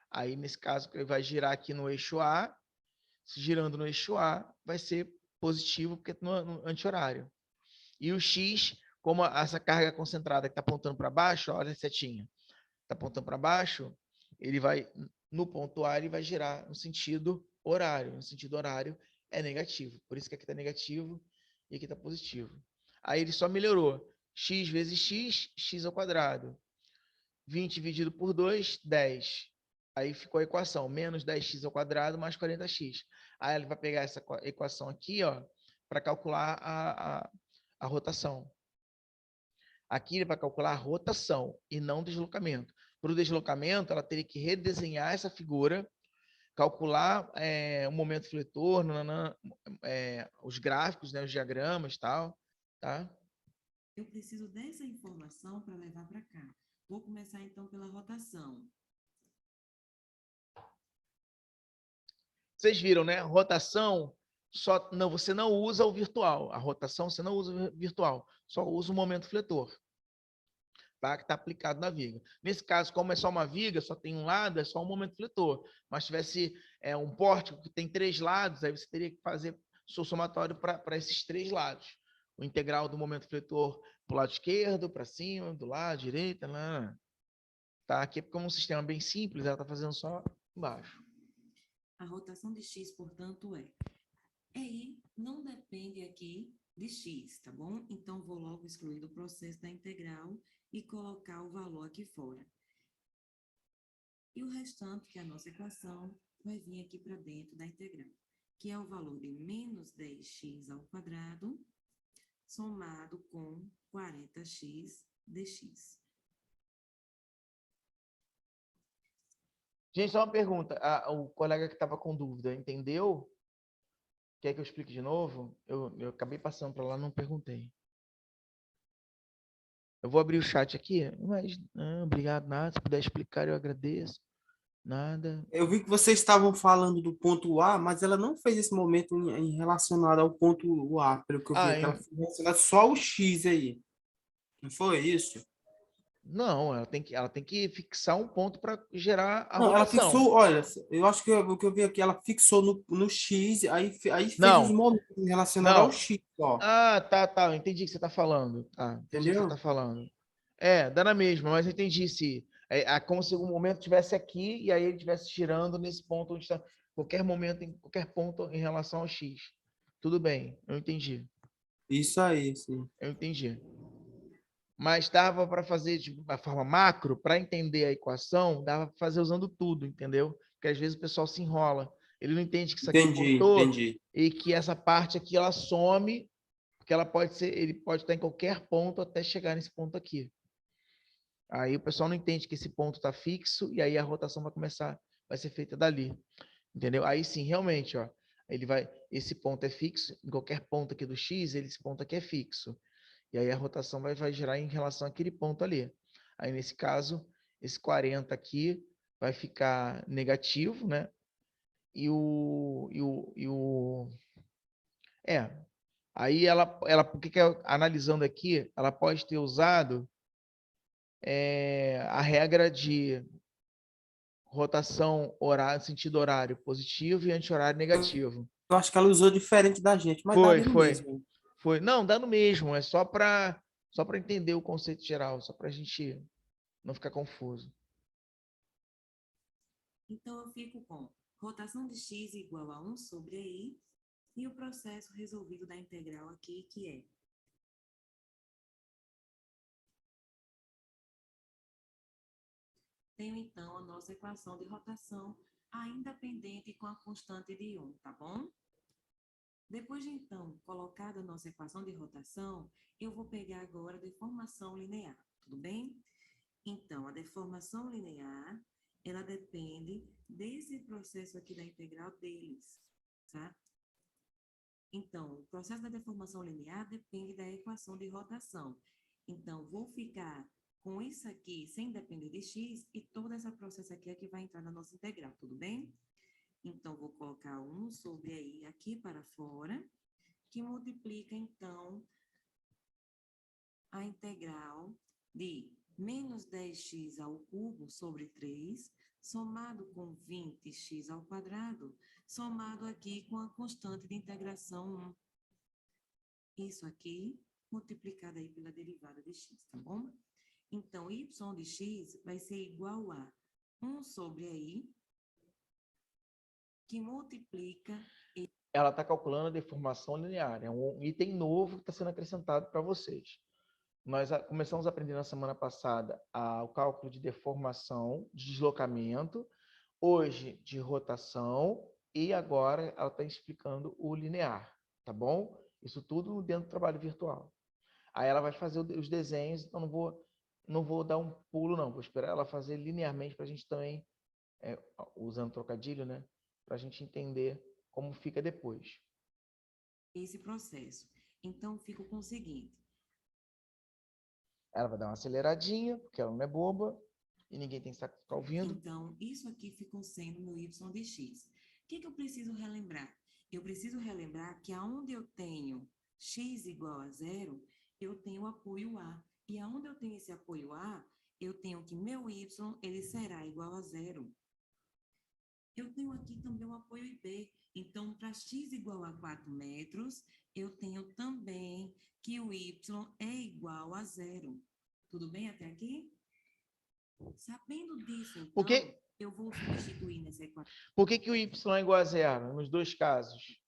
Aí, nesse caso, ele vai girar aqui no eixo A, girando no eixo A, vai ser positivo, porque no anti-horário. E o x, como essa carga concentrada que está apontando para baixo, olha a setinha, está apontando para baixo, ele vai, no ponto A, ele vai girar no sentido horário. No sentido horário é negativo. Por isso que aqui está negativo e aqui está positivo. Aí ele só melhorou. X vezes x, x ao quadrado. 20 dividido por 2, 10. Aí ficou a equação, menos 10x ao quadrado mais 40x. Aí ele vai pegar essa equação aqui, ó, para calcular a rotação. Aqui ele vai calcular a rotação e não deslocamento. Para o deslocamento, ela teria que redesenhar essa figura, calcular o momento fletor, os gráficos, né, os diagramas e tal, tá? Eu preciso dessa informação para levar para cá. Vou começar, então, pela rotação. Vocês viram, né? Rotação, você não usa o virtual. A rotação você não usa o virtual, só usa o momento fletor, tá? Que está aplicado na viga. Nesse caso, como é só uma viga, só tem um lado, é só um momento fletor. Mas se tivesse um pórtico que tem 3 lados, aí você teria que fazer o somatório para esses 3 lados. O integral do momento fletor para o lado esquerdo, para cima, do lado direito, lá. Tá? Aqui, como um sistema bem simples, ela está fazendo só embaixo. A rotação de x, portanto, EI não depende aqui de x, tá bom? Então, vou logo excluir do processo da integral e colocar o valor aqui fora. E o restante, que é a nossa equação, vai vir aqui para dentro da integral, que é o valor de menos 10x ao quadrado, somado com 40x dx. Gente, só uma pergunta. O colega que estava com dúvida, entendeu? Quer que eu explique de novo? Eu acabei passando para lá, não perguntei. Eu vou abrir o chat aqui, mas não, obrigado, nada. Se puder explicar, eu agradeço. Nada. Eu vi que vocês estavam falando do ponto A, mas ela não fez esse momento em relacionado ao ponto A, pelo que eu vi, Ah, aqui, ela foi relacionada só o X aí. Não foi isso? não, ela tem que fixar um ponto para gerar a Não, ela rotação. fixou, olha, eu acho que o que eu vi aqui, ela fixou no X, aí fez os Não, momentos relacionados ao não. X, ó. Ah, tá. Eu entendi o que você está falando. Tá, entendi o que você Entendeu? está falando. Dá na mesma, mas eu entendi se. É como se o momento estivesse aqui e aí ele estivesse girando nesse ponto onde está. Qualquer momento, em qualquer ponto em relação ao X. Tudo bem, eu entendi. Isso aí, sim. Eu entendi. Mas dava para fazer de uma forma macro, para entender a equação, dava para fazer usando tudo, entendeu? Porque às vezes o pessoal se enrola. Ele não entende que isso aqui cortou Entendi. e que essa parte aqui ela some, porque ela pode ser, ele pode estar em qualquer ponto até chegar nesse ponto aqui. Aí o pessoal não entende que esse ponto está fixo e aí a rotação vai ser feita dali, entendeu? Aí sim, realmente, ó, esse ponto é fixo, em qualquer ponto aqui do X, esse ponto aqui é fixo. E aí a rotação vai girar em relação àquele ponto ali. Aí nesse caso, esse 40 aqui vai ficar negativo, né? Aí analisando aqui, ela pode ter usado a regra de rotação horário, sentido horário positivo e anti-horário negativo. Eu acho que ela usou diferente da gente, mas Foi, daria no foi, mesmo. foi. Não, dá no mesmo, é só para entender o conceito geral, só para a gente não ficar confuso. Então, eu fico com rotação de x igual a 1 sobre i e o processo resolvido da integral aqui, que é tenho, então, a nossa equação de rotação ainda pendente com a constante de 1, tá bom? Depois de, então, colocada a nossa equação de rotação, eu vou pegar agora a deformação linear, tudo bem? Então, a deformação linear, ela depende desse processo aqui da integral deles, tá? Então, o processo da deformação linear depende da equação de rotação. Então, vou ficar com isso aqui sem depender de x e todo esse processo aqui é que vai entrar na nossa integral, tudo bem? Então, vou colocar 1 sobre i aqui para fora, que multiplica, então, a integral de menos 10x ao cubo sobre 3, somado com 20x ao quadrado, somado aqui com a constante de integração 1. isso aqui multiplicado aí pela derivada de x, tá bom? Então, y de x vai ser igual a 1 sobre aí, que multiplica... Ela está calculando a deformação linear. É um item novo que está sendo acrescentado para vocês. Nós começamos a aprender na semana passada o cálculo de deformação, de deslocamento, hoje de rotação, e agora ela está explicando o linear, tá bom? Isso tudo dentro do trabalho virtual. Aí ela vai fazer os desenhos, então não vou dar um pulo, não. Vou esperar ela fazer linearmente para a gente também, usando trocadilho, né? Para a gente entender como fica depois. esse processo. Então, fico com o seguinte. Ela vai dar uma aceleradinha, porque ela não é boba, e ninguém tem que ficar ouvindo. Então, isso aqui ficou sendo meu y de x. O que eu preciso relembrar? Eu preciso relembrar que aonde eu tenho x igual a zero, eu tenho apoio A. E aonde eu tenho esse apoio A, eu tenho que meu y ele será igual a zero. Eu tenho aqui também o apoio IB. Então, para x igual a 4 metros, eu tenho também que o y é igual a zero. Tudo bem até aqui? Sabendo disso, então, eu vou substituir nessa equação. Por que o y é igual a zero nos dois casos?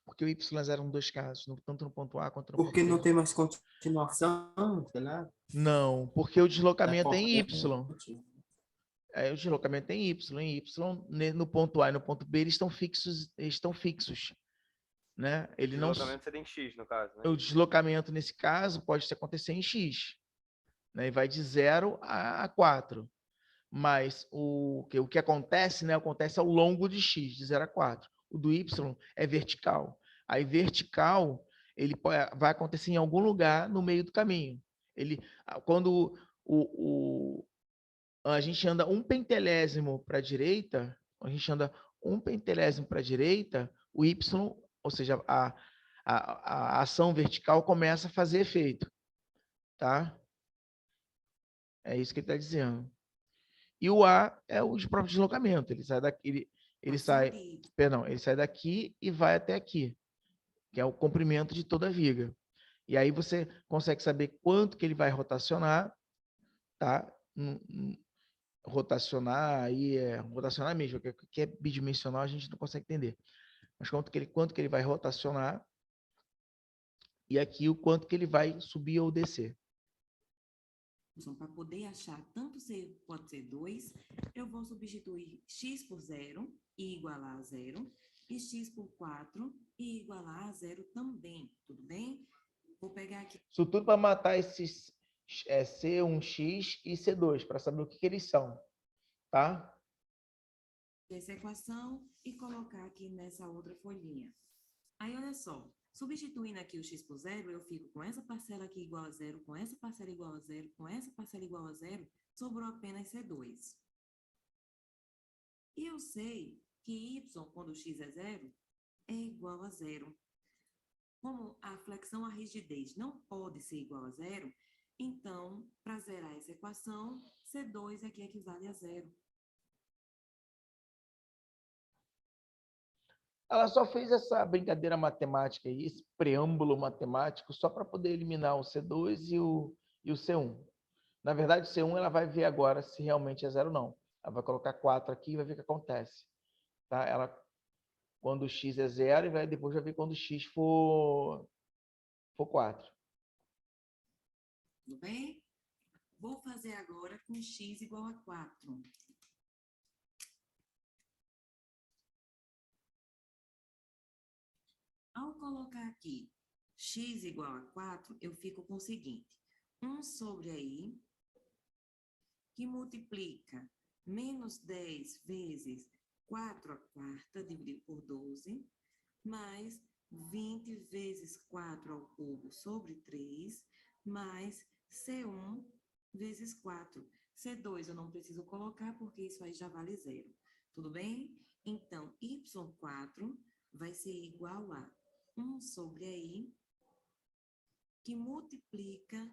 Porque o y é zero nos dois casos, tanto no ponto A quanto no ponto Porque B. não tem mais continuação, sei lá. Não, porque o deslocamento é em y. Importante. O deslocamento é em y. No ponto A e no ponto B, eles estão fixos. Né? Ele não... Deslocamento seria em x, no caso, né? O deslocamento, nesse caso, pode acontecer em x. Né? E vai de 0 a 4. Mas o que acontece, né? Acontece ao longo de x, de 0 a 4. O do y é vertical. Aí, vertical, ele vai acontecer em algum lugar no meio do caminho. Quando a gente anda um pentelésimo para a direita, o y, ou seja, a ação vertical começa a fazer efeito. Tá? É isso que ele está dizendo. E o A é o próprio deslocamento. Ele sai daqui, ele sai daqui e vai até aqui, que é o comprimento de toda a viga. E aí você consegue saber quanto que ele vai rotacionar, tá? Rotacionar aí rotacionar mesmo, que é bidimensional a gente não consegue entender. Mas quanto que ele vai rotacionar e aqui o quanto que ele vai subir ou descer. Para poder achar tanto C pode ser 2, eu vou substituir x por 0 e igualar a 0, e x por 4 e igualar a 0 também, tudo bem? Vou pegar aqui. Isso tudo para matar esses C1x e C2, para saber o que eles são, tá? Essa equação e colocar aqui nessa outra folhinha. Aí, olha só. Substituindo aqui o x por 0, eu fico com essa parcela aqui igual a 0, com essa parcela igual a 0, com essa parcela igual a 0, sobrou apenas C2. E eu sei que y, quando x é 0, é igual a 0. Como a flexão à rigidez não pode ser igual a 0, então, para zerar essa equação, C2 aqui equivale a 0. Ela só fez essa brincadeira matemática aí, esse preâmbulo matemático, só para poder eliminar o C2 e o C1. Na verdade, o C1 ela vai ver agora se realmente é 0 ou não. Ela vai colocar 4 aqui e vai ver o que acontece. Tá? Quando o x é 0, e depois vai ver quando o x for 4. Tudo bem? Vou fazer agora com x igual a 4. Ao colocar aqui x igual a 4, eu fico com o seguinte. 1 sobre aí, que multiplica menos 10 vezes 4 à quarta, dividido por 12, mais 20 vezes 4 ao cubo sobre 3, mais C1 vezes 4. C2 eu não preciso colocar, porque isso aí já vale 0. Tudo bem? Então, y4 vai ser igual a 1 sobre aí, que multiplica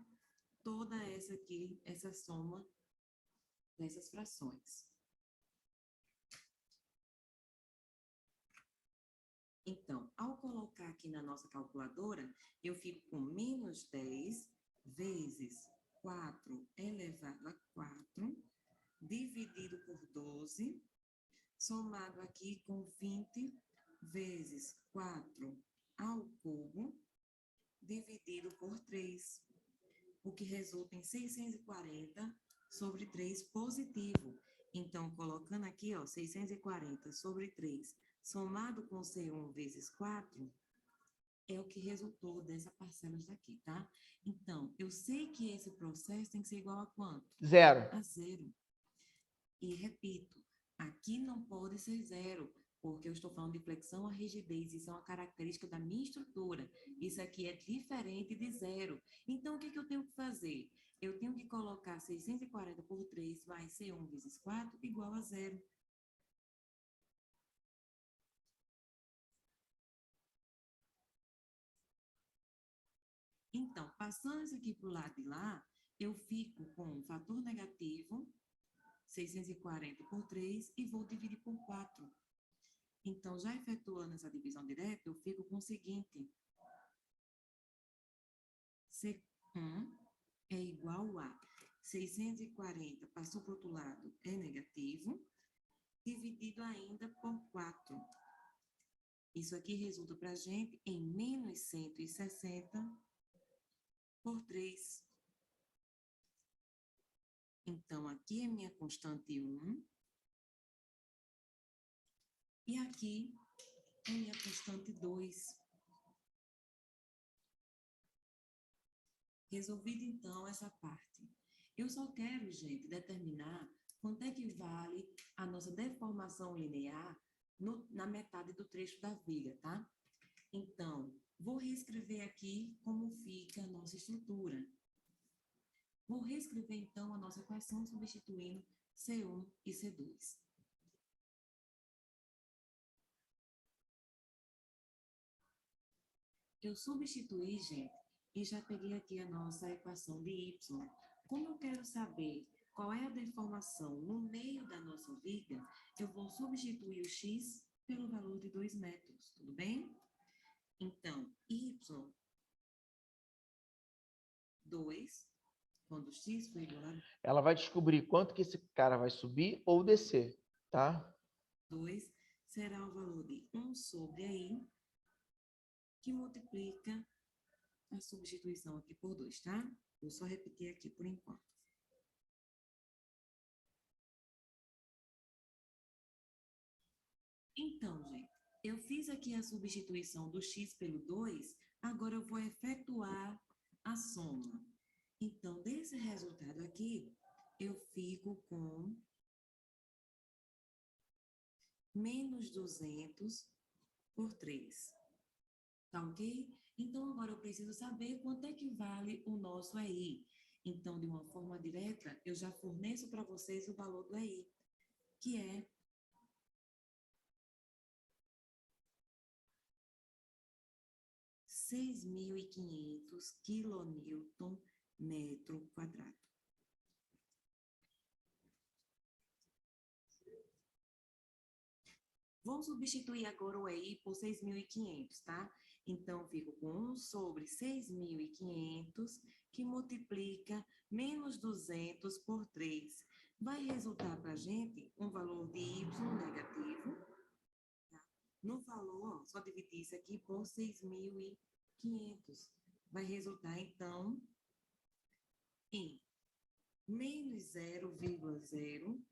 toda essa aqui, essa soma dessas frações. Então, ao colocar aqui na nossa calculadora, eu fico com menos 10 vezes 4 elevado a 4, dividido por 12, somado aqui com 20 vezes 4 ao cubo, dividido por 3, o que resulta em 640 sobre 3 positivo. Então, colocando aqui, ó, 640 sobre 3, somado com C1 vezes 4, é o que resultou dessa parcela daqui, tá? Então, eu sei que esse processo tem que ser igual a quanto? 0. A 0. E repito, aqui não pode ser 0, porque eu estou falando de flexão a rigidez, isso é uma característica da minha estrutura. Isso aqui é diferente de 0. Então, o que eu tenho que fazer? Eu tenho que colocar 640 por 3 mais C1 vezes 4 igual a 0. Então, passando isso aqui para o lado de lá, eu fico com um fator negativo, 640 por 3, e vou dividir por 4. Então, já efetuando essa divisão direta, eu fico com o seguinte. C1 é igual a 640, passou para o outro lado, é negativo, dividido ainda por 4. Isso aqui resulta para a gente em menos 160 por 3. Então, aqui é minha constante 1. E aqui é minha constante 2. Resolvido, então, essa parte. Eu só quero, gente, determinar quanto é que vale a nossa deformação linear na metade do trecho da viga, tá? Então, vou reescrever aqui como fica a nossa estrutura. Vou reescrever, então, a nossa equação substituindo C1 e C2. Eu substituí, gente, e já peguei aqui a nossa equação de y. Como eu quero saber qual é a deformação no meio da nossa viga, eu vou substituir o x pelo valor de 2 metros, tudo bem? Então, y, 2, quando x for igual a Ela vai descobrir quanto que esse cara vai subir ou descer, tá? 2, será o valor de 1 sobre i, que multiplica a substituição aqui por 2, tá? Vou só repetir aqui por enquanto. Então, gente, eu fiz aqui a substituição do x pelo 2, agora eu vou efetuar a soma. Então, desse resultado aqui, eu fico com menos 200 por 3. Tá ok? Então, agora eu preciso saber quanto é que vale o nosso EI. Então, de uma forma direta, eu já forneço para vocês o valor do EI, que é 6.500 quilonewton metro quadrado. Vamos substituir agora o EI por 6.500, tá? Então, fico com 1 sobre 6.500, que multiplica menos 200 por 3. Vai resultar para a gente um valor de y negativo. Tá? No valor, ó, só dividir isso aqui por 6.500. Vai resultar, então, em menos 0,0102.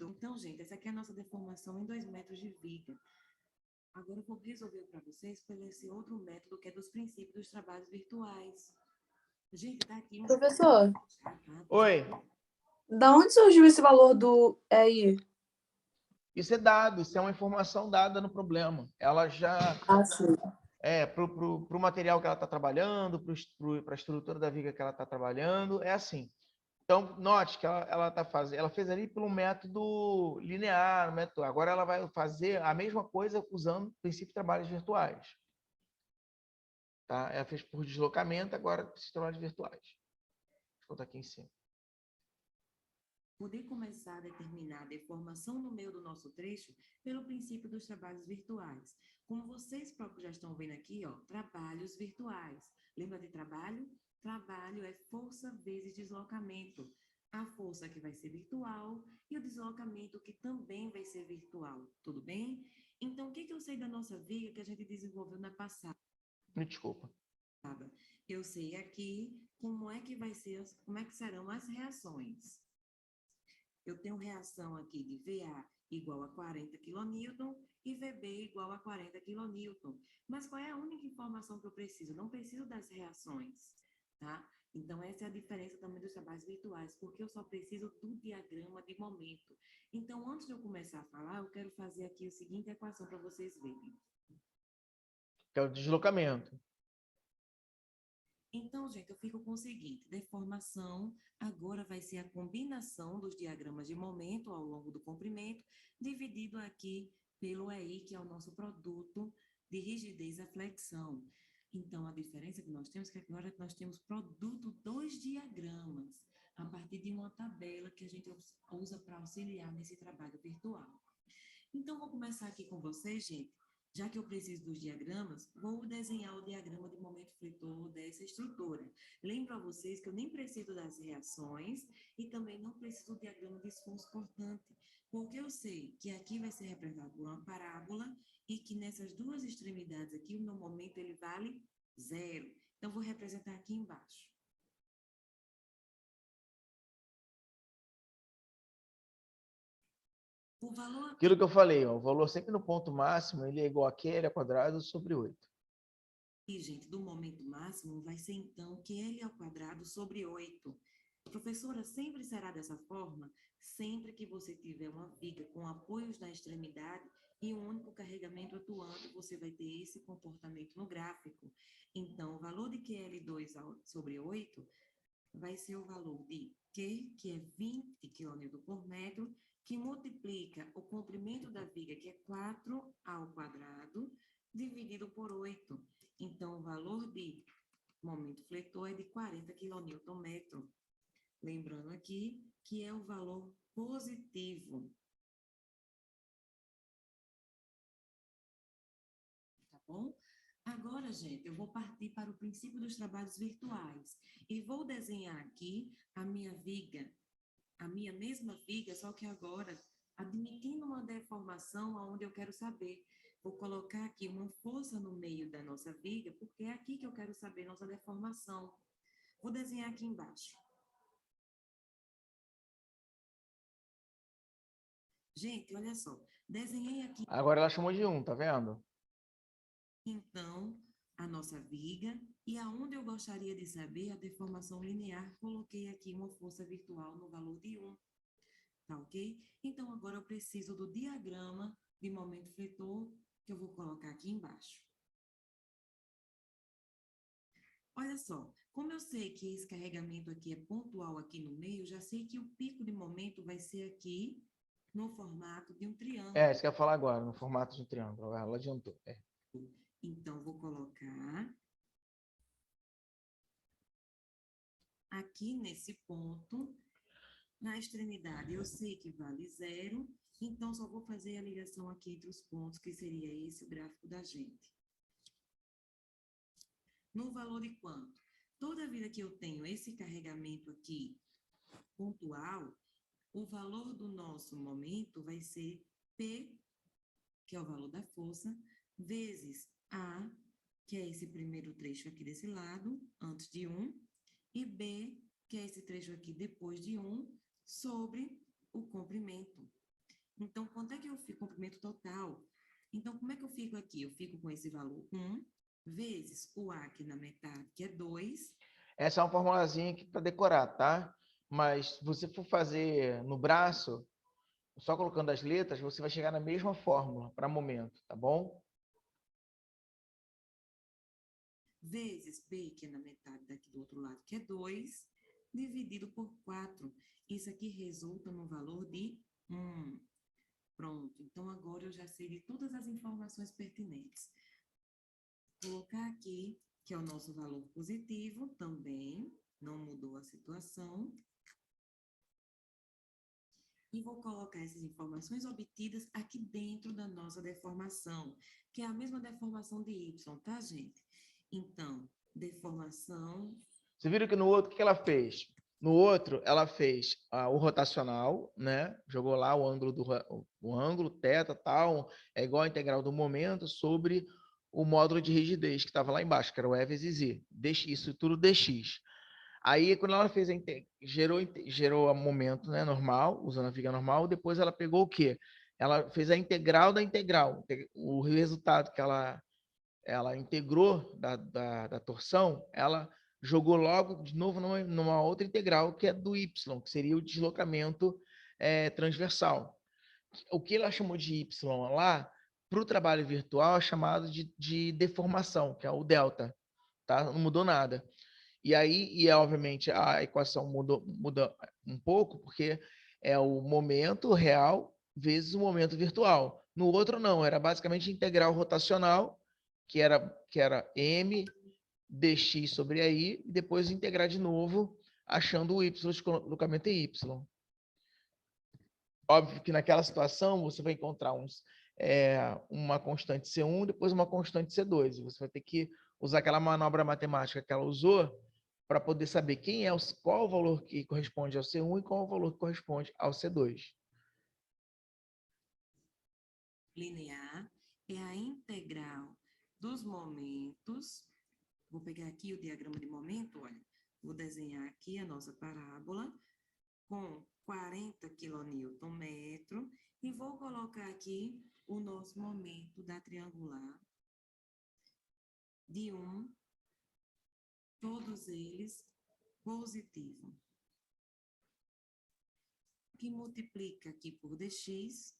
Então, gente, essa aqui é a nossa deformação em 2 metros de viga. Agora eu vou resolver para vocês pelo esse outro método, que é dos princípios dos trabalhos virtuais. Gente, tá aqui um... Professor, Oi. da onde surgiu esse valor do EI? Isso é dado, isso é uma informação dada no problema. Ela já Ah, sim. para o material que ela está trabalhando, para a estrutura da viga que ela está trabalhando, é assim. Então, note que ela fez ali pelo método linear, método. Agora ela vai fazer a mesma coisa usando o princípio de trabalhos virtuais. Tá? Ela fez por deslocamento, agora precisa trabalhos virtuais. Vou botar aqui em cima. Poder começar a determinar a deformação no meio do nosso trecho pelo princípio dos trabalhos virtuais. Como vocês próprios já estão vendo aqui, ó, trabalhos virtuais. Lembra de trabalho? Trabalho é força vezes deslocamento. A força que vai ser virtual e o deslocamento que também vai ser virtual. Tudo bem? Então, o que eu sei da nossa viga que a gente desenvolveu na passada? Me desculpa. Eu sei aqui como é que vai ser, como é que serão as reações. Eu tenho reação aqui de VA igual a 40 kN e VB igual a 40 kN. Mas qual é a única informação que eu preciso? Não preciso das reações, tá? Então, essa é a diferença também dos trabalhos virtuais, porque eu só preciso do diagrama de momento. Então, antes de eu começar a falar, eu quero fazer aqui a seguinte equação para vocês verem. Que é o deslocamento. Então, gente, eu fico com o seguinte, deformação agora vai ser a combinação dos diagramas de momento ao longo do comprimento, dividido aqui pelo EI, que é o nosso produto de rigidez e flexão. Então, a diferença que nós temos é que agora nós temos produto dos diagramas, a partir de uma tabela que a gente usa para auxiliar nesse trabalho virtual. Então, vou começar aqui com vocês, gente. Já que eu preciso dos diagramas, vou desenhar o diagrama de momento fletor dessa estrutura. Lembro a vocês que eu nem preciso das reações e também não preciso do diagrama de esforço cortante, porque eu sei que aqui vai ser representado por uma parábola e que nessas duas extremidades aqui, o meu momento ele vale 0. Então, vou representar aqui embaixo. O valor Aquilo que eu falei, ó, o valor sempre no ponto máximo, ele é igual a QL ao quadrado sobre 8. aqui, gente, do momento máximo vai ser, então, QL ao quadrado sobre 8. Professora, sempre será dessa forma? Sempre que você tiver uma viga com apoios na extremidade e um único carregamento atuando, você vai ter esse comportamento no gráfico. Então, o valor de QL2 sobre 8 vai ser o valor de Q, que é 20 kN por metro, que multiplica o comprimento da viga, que é 4 ao quadrado, dividido por 8. Então, o valor de momento fletor é de 40 kN/metro. Lembrando aqui que é o valor positivo. Tá bom? Agora, gente, eu vou partir para o princípio dos trabalhos virtuais e vou desenhar aqui a minha viga, a minha mesma viga, só que agora admitindo uma deformação onde eu quero saber. Vou colocar aqui uma força no meio da nossa viga, porque é aqui que eu quero saber nossa deformação. Vou desenhar aqui embaixo. Gente, olha só, desenhei aqui Agora ela chamou de 1, tá vendo? então a nossa viga e aonde eu gostaria de saber a deformação linear, coloquei aqui uma força virtual no valor de 1. Tá ok? Então, agora eu preciso do diagrama de momento fletor, que eu vou colocar aqui embaixo. Olha só, como eu sei que esse carregamento aqui é pontual aqui no meio, já sei que o pico de momento vai ser aqui no formato de um triângulo. É, isso que eu ia falar agora, no formato de um triângulo. Ela adiantou. É. Então, vou colocar aqui nesse ponto. Na extremidade, eu sei que vale 0, então só vou fazer a ligação aqui entre os pontos, que seria esse o gráfico da gente. No valor de quanto? Toda vida que eu tenho esse carregamento aqui pontual, o valor do nosso momento vai ser P, que é o valor da força, vezes A, que é esse primeiro trecho aqui desse lado, antes de 1, e B, que é esse trecho aqui depois de 1, sobre o comprimento. Então, quanto é que eu fico? Comprimento total. Então, como é que eu fico aqui? Eu fico com esse valor 1, vezes o A aqui na metade, que é 2. Essa é uma formulazinha aqui para decorar, tá? Mas se você for fazer no braço, só colocando as letras, você vai chegar na mesma fórmula para momento, tá bom? Vezes B, que é na metade daqui do outro lado, que é 2, dividido por 4. Isso aqui resulta no valor de 1. Pronto, então agora eu já sei de todas as informações pertinentes. Vou colocar aqui que é o nosso valor positivo, também não mudou a situação. E vou colocar essas informações obtidas aqui dentro da nossa deformação, que é a mesma deformação de y, tá, gente? Então, deformação... Você viram que no outro, o que ela fez? No outro, ela fez o rotacional, né? Jogou lá o ângulo, o ângulo, θ, tal, é igual a integral do momento sobre o módulo de rigidez que estava lá embaixo, que era o E vezes I. Isso tudo dx. Aí, quando ela fez gerou o momento, né, normal, usando a viga normal, depois ela pegou o quê? Ela fez a integral da integral. O resultado que ela integrou da torção, ela jogou logo de novo numa outra integral, que é do y, que seria o deslocamento transversal. O que ela chamou de y lá, para o trabalho virtual, é chamado de deformação, que é o delta. Tá? Não mudou nada. E aí, obviamente, a equação muda um pouco, porque é o momento real vezes o momento virtual. No outro, não, era basicamente integral rotacional, que era m dx sobre aí, e depois integrar de novo, achando o y, o deslocamento em y. Óbvio que naquela situação você vai encontrar uma constante C1, depois uma constante C2. E você vai ter que usar aquela manobra matemática que ela usou para poder saber qual o valor que corresponde ao C1 e qual o valor que corresponde ao C2. Linear é a integral dos momentos. Vou pegar aqui o diagrama de momento, olha. Vou desenhar aqui a nossa parábola com 40 kN/metro e vou colocar aqui o nosso momento da triangular de 1, todos eles positivo, que multiplica aqui por dx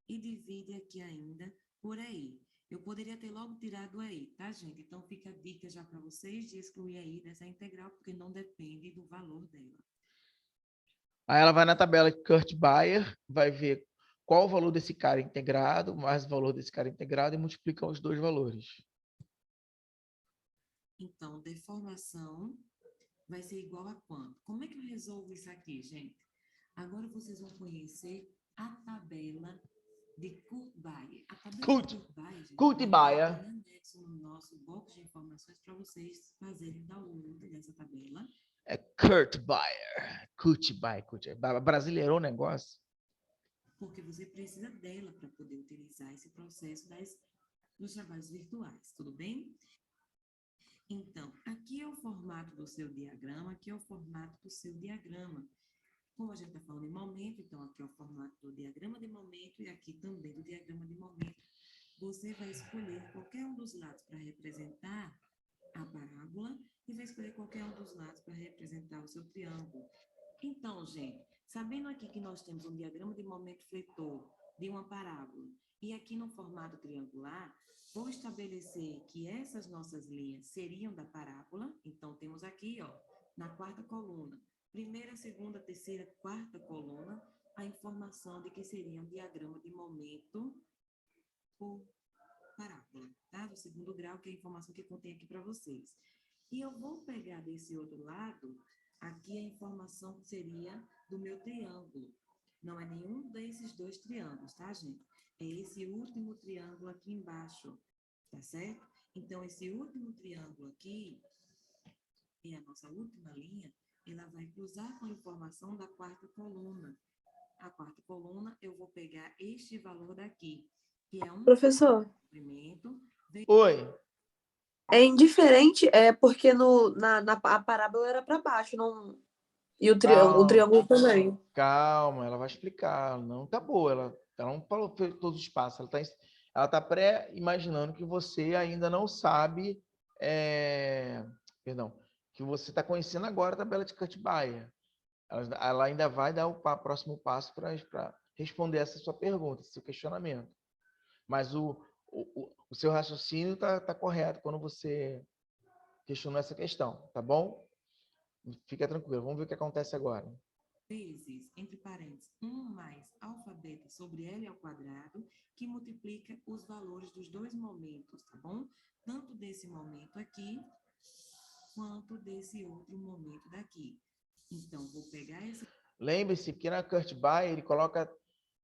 e divide aqui ainda por EI. Eu poderia ter logo tirado o EI, tá, gente? Então, fica a dica já para vocês de excluir EI dessa integral, porque não depende do valor dela. Aí ela vai na tabela de Kurt-Bayer, vai ver qual o valor desse cara integrado, mais o valor desse cara integrado, e multiplica os dois valores. Então, deformação vai ser igual a quanto? Como é que eu resolvo isso aqui, gente? Agora vocês vão conhecer a tabela de Kurt-Bayer. A tabela de Kurt-Bayer, gente, Kurt-Bayer. tem anexo no nosso box de informações para vocês fazerem download dessa tabela. É Kurt-Bayer. Kurt-Bayer. Brasileirou o negócio. Porque você precisa dela para poder utilizar esse processo dos trabalhos virtuais, tudo bem? Então, aqui é o formato do seu diagrama, aqui é o formato do seu diagrama. Como a gente está falando em momento, então aqui é o formato do diagrama de momento e aqui também do diagrama de momento. Você vai escolher qualquer um dos lados para representar a parábola e vai escolher qualquer um dos lados para representar o seu triângulo. Então, gente, sabendo aqui que nós temos um diagrama de momento fletor de uma parábola e aqui no formato triangular, vou estabelecer que essas nossas linhas seriam da parábola. Então, temos aqui, ó, na quarta coluna, primeira, segunda, terceira, quarta coluna, a informação de que seria um diagrama de momento por parábola, tá? Do segundo grau, que é a informação que contém aqui para vocês. E eu vou pegar desse outro lado, aqui a informação que seria do meu triângulo. Não é nenhum desses dois triângulos, tá, gente? É esse último triângulo aqui embaixo, tá certo? Então, esse último triângulo aqui, é a nossa última linha, ela vai cruzar com a informação da quarta coluna. A quarta coluna, eu vou pegar este valor daqui, que é um Professor, comprimento. Oi. é indiferente, porque a parábola era para baixo, não... E o triângulo também. Calma, ela vai explicar. Não tá boa, ela não falou todos os passos. Ela tá pré-imaginando que você ainda não sabe, perdão, que você está conhecendo agora a tabela de Kurt-Bayer. Ela ainda vai dar o próximo passo para responder essa sua pergunta, esse seu questionamento. Mas o seu raciocínio tá correto quando você questionou essa questão, tá bom? Fica tranquilo, vamos ver o que acontece agora. Vezes, entre parênteses, 1 mais alfabeto sobre L ao quadrado, que multiplica os valores dos dois momentos, tá bom? tanto desse momento aqui, quanto desse outro momento daqui. Então, vou pegar esse Lembre-se que na Kurt By ele coloca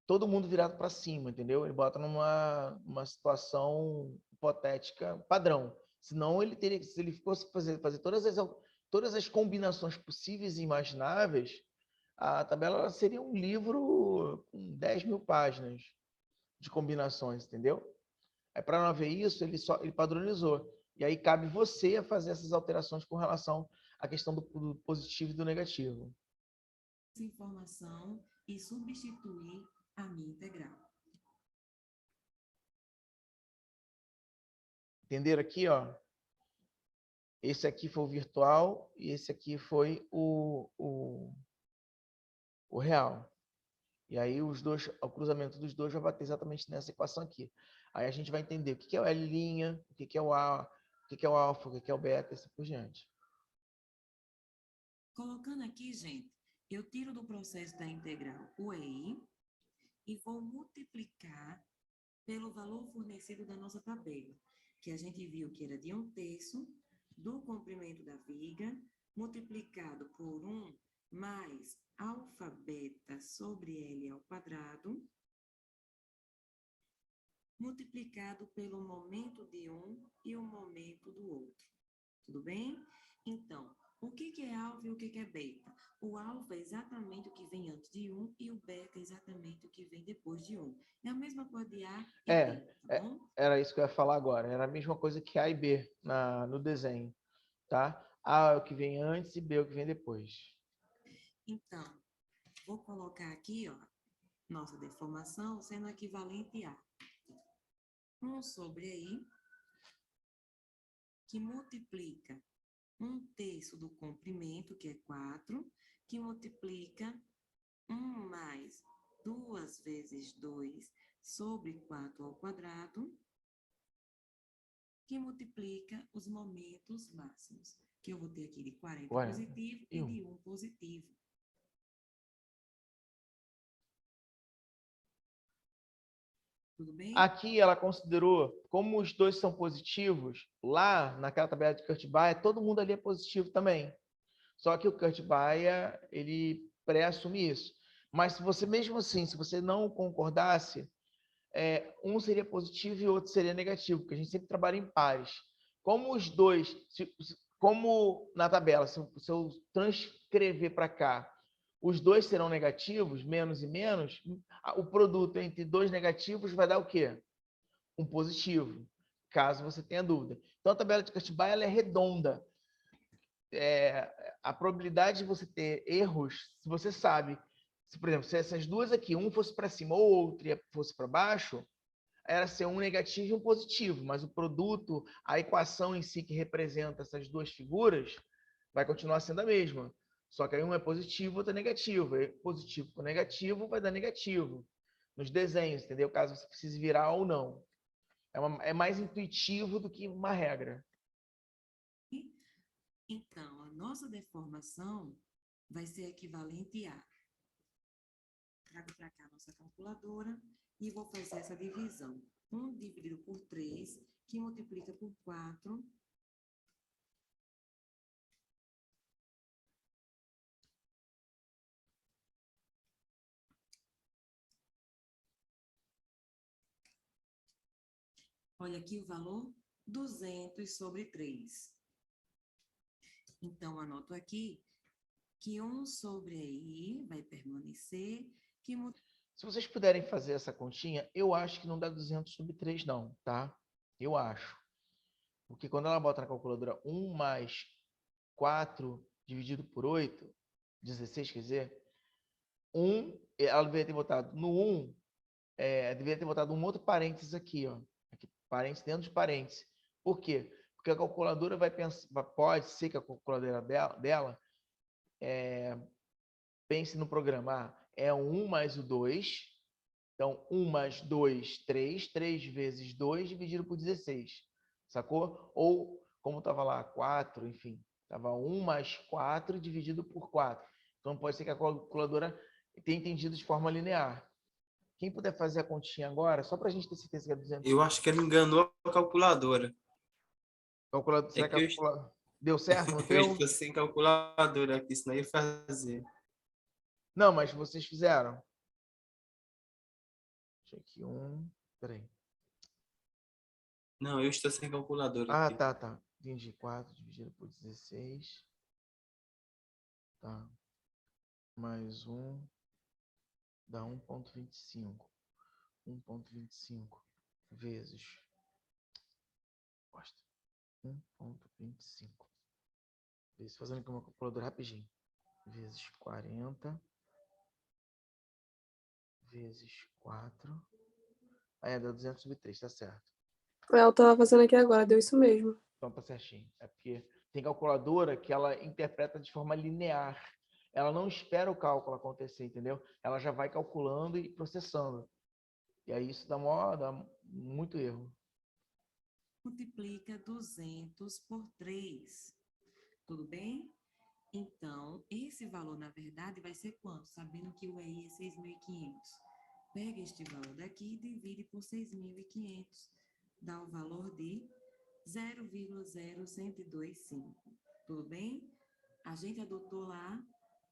todo mundo virado para cima, entendeu? Ele bota numa situação hipotética padrão. Senão ele teria, se ele fosse fazer todas as combinações possíveis e imagináveis, a tabela seria um livro com 10 mil páginas de combinações, entendeu? Aí, para não haver isso, ele padronizou. E aí cabe você a fazer essas alterações com relação à questão do positivo e do negativo. informação e substituir a minha integral. Entenderam aqui, ó? Esse aqui foi o virtual e esse aqui foi o real. E aí o cruzamento dos dois vai bater exatamente nessa equação aqui. Aí a gente vai entender o que é o L', o que é o A, o que é o alfa, o que é o beta, e assim por diante. Colocando aqui, gente, eu tiro do processo da integral o EI e vou multiplicar pelo valor fornecido da nossa tabela, que a gente viu que era de 1/3 do comprimento da viga, multiplicado por 1 mais alfa beta sobre L ao quadrado, multiplicado pelo momento de um e o momento do outro. Tudo bem? Então, o que é alfa e o que é beta? O alfa é exatamente o que vem antes de 1 e o beta é exatamente o que vem depois de 1. É a mesma coisa de A e B, tá bom? Era isso que eu ia falar agora. Era a mesma coisa que A e B no desenho, tá? A é o que vem antes e B é o que vem depois. Então, vou colocar aqui, ó, nossa deformação sendo equivalente a 1 sobre I, que multiplica 1/3 do comprimento, que é 4, que multiplica 1 mais 2 vezes 2 sobre 4 ao quadrado, que multiplica os momentos máximos, que eu vou ter aqui de 40 positivo e de 1 positivo. Tudo bem? Aqui ela considerou, como os dois são positivos, lá naquela tabela de Kurt-Baia, todo mundo ali é positivo também. Só que o Kurt-Baia, ele pré-assume isso. Mas se você, mesmo assim, se você não concordasse, um seria positivo e o outro seria negativo, porque a gente sempre trabalha em pares. Como os dois, como na tabela, se eu transcrever para cá, os dois serão negativos, menos e menos, o produto entre dois negativos vai dar o quê? Um positivo, caso você tenha dúvida. Então, a tabela de Kurt-Baia ela é redonda. A probabilidade de você ter erros, se você sabe, se, por exemplo, se essas duas aqui, um fosse para cima ou outro fosse para baixo, era ser um negativo e um positivo, mas o produto, a equação em si que representa essas duas figuras, vai continuar sendo a mesma. Só que aí um é positivo, outro é negativo. Aí positivo com negativo vai dar negativo. Nos desenhos, entendeu? Caso você precise virar ou não. É mais intuitivo do que uma regra. Então, a nossa deformação vai ser equivalente a... Trago para cá a nossa calculadora e vou fazer essa divisão. 1 dividido por 3, que multiplica por 4. Olha aqui o valor, 200 sobre 3. Então, anoto aqui que 1 sobre I vai permanecer, que se vocês puderem fazer essa continha, eu acho que não dá 200 sobre 3 não, tá? Eu acho. Porque quando ela bota na calculadora 1 mais 4 dividido por 8, 16, quer dizer, ela deveria ter botado no 1, deveria ter botado um outro parênteses aqui, ó. Aqui, parênteses dentro de parênteses. Por quê? Porque a calculadora vai pensar, pode ser que a calculadora dela pense no programa, é o 1 mais o 2, então 1 mais 2, 3, 3 vezes 2 dividido por 16, sacou? Ou, como estava lá, 4, enfim, estava 1 mais 4 dividido por 4. Então pode ser que a calculadora tenha entendido de forma linear. Quem puder fazer a continha agora, só para a gente ter certeza que é 200. Eu acho que ele enganou a calculadora. Calculador, será É que que a eu, calculadora deu certo? Não eu deu? estou sem calculadora aqui, senão eu ia fazer. Não, mas vocês fizeram. Deixa aqui peraí. Não, eu estou sem calculadora Ah, aqui. tá. Entendi. 4 dividido por 16. Tá. Mais 1 dá 1,25. 1,25 vezes. Gosta. 1,25. Fazendo aqui uma calculadora rapidinho. Vezes 40. Vezes 4. Deu 200 sobre 3, tá certo. Eu tava fazendo aqui agora, deu isso mesmo. Então tá certinho. É porque tem calculadora que ela interpreta de forma linear. Ela não espera o cálculo acontecer, entendeu? Ela já vai calculando e processando. E aí isso dá muito erro. Multiplica 200 por 3. Tudo bem? Então, esse valor, na verdade, vai ser quanto? Sabendo que o EI é 6.500. Pega este valor daqui e divide por 6.500. Dá o valor de 0,0125. Tudo bem? A gente adotou lá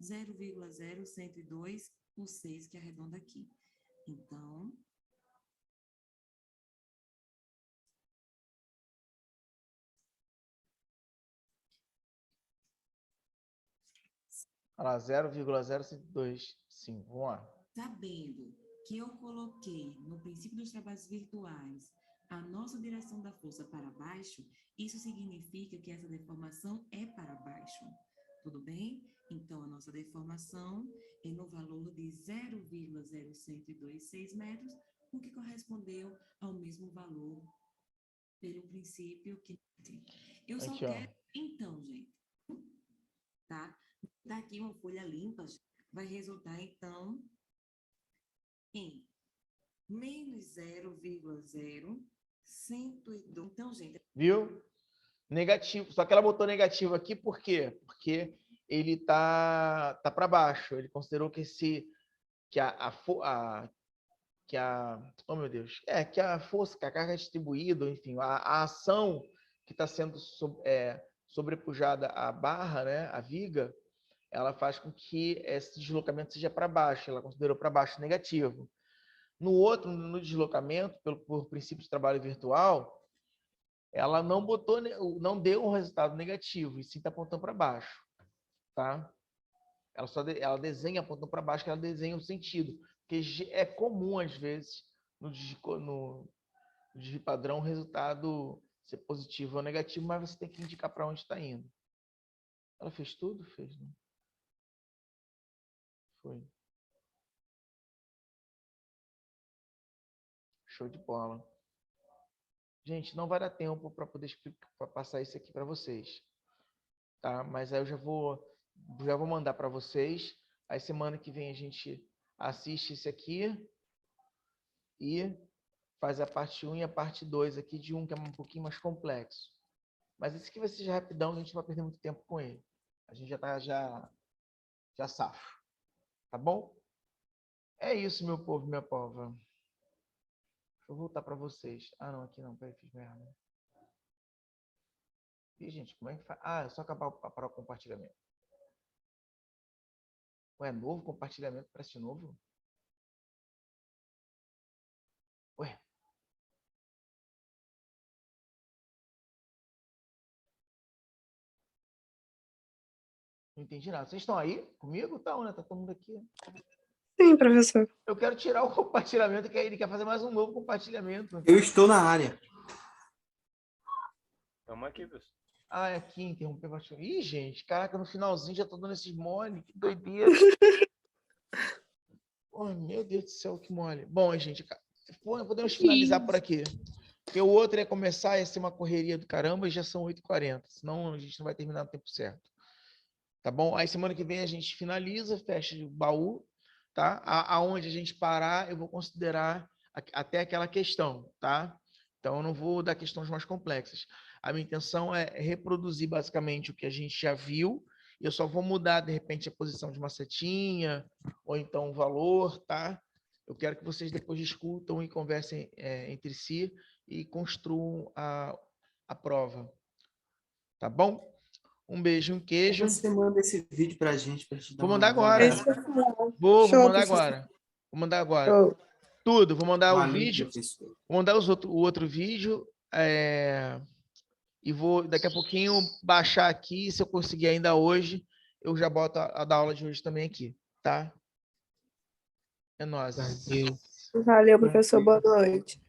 0,0102 por 6, que arredonda aqui. Então, Olha lá, 0,0125. Vamos lá. sabendo que eu coloquei no princípio dos trabalhos virtuais a nossa direção da força para baixo, isso significa que essa deformação é para baixo. Tudo bem? Então, a nossa deformação é no valor de 0,0126 metros, o que correspondeu ao mesmo valor pelo princípio que... Eu só Aqui, ó. quero... Então, gente, tá? Daqui uma folha limpa vai resultar, então, em menos 0,0102. Então, gente... Viu? Negativo. Só que ela botou negativo aqui por quê? Porque ele tá para baixo. Ele considerou que oh meu Deus, que a força, que a carga distribuída, enfim, a ação que está sendo sobrepujada à barra, né, a viga, ela faz com que esse deslocamento seja para baixo. Ela considerou para baixo negativo. No deslocamento, por princípio de trabalho virtual, ela não deu um resultado negativo, e sim está apontando para baixo, tá? Ela desenha apontando para baixo, que ela desenha o sentido, porque é comum às vezes no digipadrão o resultado ser positivo ou negativo, mas você tem que indicar para onde está indo. Ela fez tudo? Fez, né? Foi. Show de bola. Gente, não vai dar tempo para poder passar isso aqui para vocês, tá? Mas aí eu já vou mandar para vocês. Aí semana que vem a gente assiste esse aqui e faz a parte 1 e a parte 2 aqui de um que é um pouquinho mais complexo. Mas esse aqui vai ser rapidão, a gente não vai perder muito tempo com ele. A gente já safa. Tá bom? É isso, meu povo, minha pova. Deixa eu voltar para vocês. Ah, não, aqui não. Peraí, fiz merda. Ih, gente, como é que faz? Ah, é só acabar para o compartilhamento. Ué, novo compartilhamento? Parece novo? Ué. Não entendi nada. Vocês estão aí comigo? Tá, né? Tá todo mundo aqui. Sim, professor. Eu quero tirar o compartilhamento, que ele quer fazer mais um novo compartilhamento. Eu estou na área. Vamos aqui, pessoal. Ah, é aqui, interromper o Ih, gente, caraca, no finalzinho já tô dando esses mole. Que doideira. Oh, meu Deus do céu, que mole. Bom, gente, podemos finalizar por aqui. Porque o outro ia começar, ia ser uma correria do caramba e já são 8h40. Senão a gente não vai terminar no tempo certo. Tá bom? Aí semana que vem a gente finaliza, fecha o baú, tá? Aonde a gente parar, eu vou considerar até aquela questão, tá? Então eu não vou dar questões mais complexas. A minha intenção é reproduzir basicamente o que a gente já viu, e eu só vou mudar de repente a posição de uma setinha ou então o valor, tá? Eu quero que vocês depois discutam e conversem entre si e construam a prova, Tá bom? Um beijo, um queijo. Você manda esse vídeo pra gente dar Vou uma mandar agora. É olhada. isso que eu ia falar. Vou Show, mandar professor. agora. Vou mandar agora. Show. Tudo. Vou mandar o Valeu, vídeo. professor. Vou mandar o outro vídeo. E vou daqui a pouquinho baixar aqui. Se eu conseguir ainda hoje, eu já boto a da aula de hoje também aqui. Tá? É nóis. Valeu. Valeu, professor. Boa noite.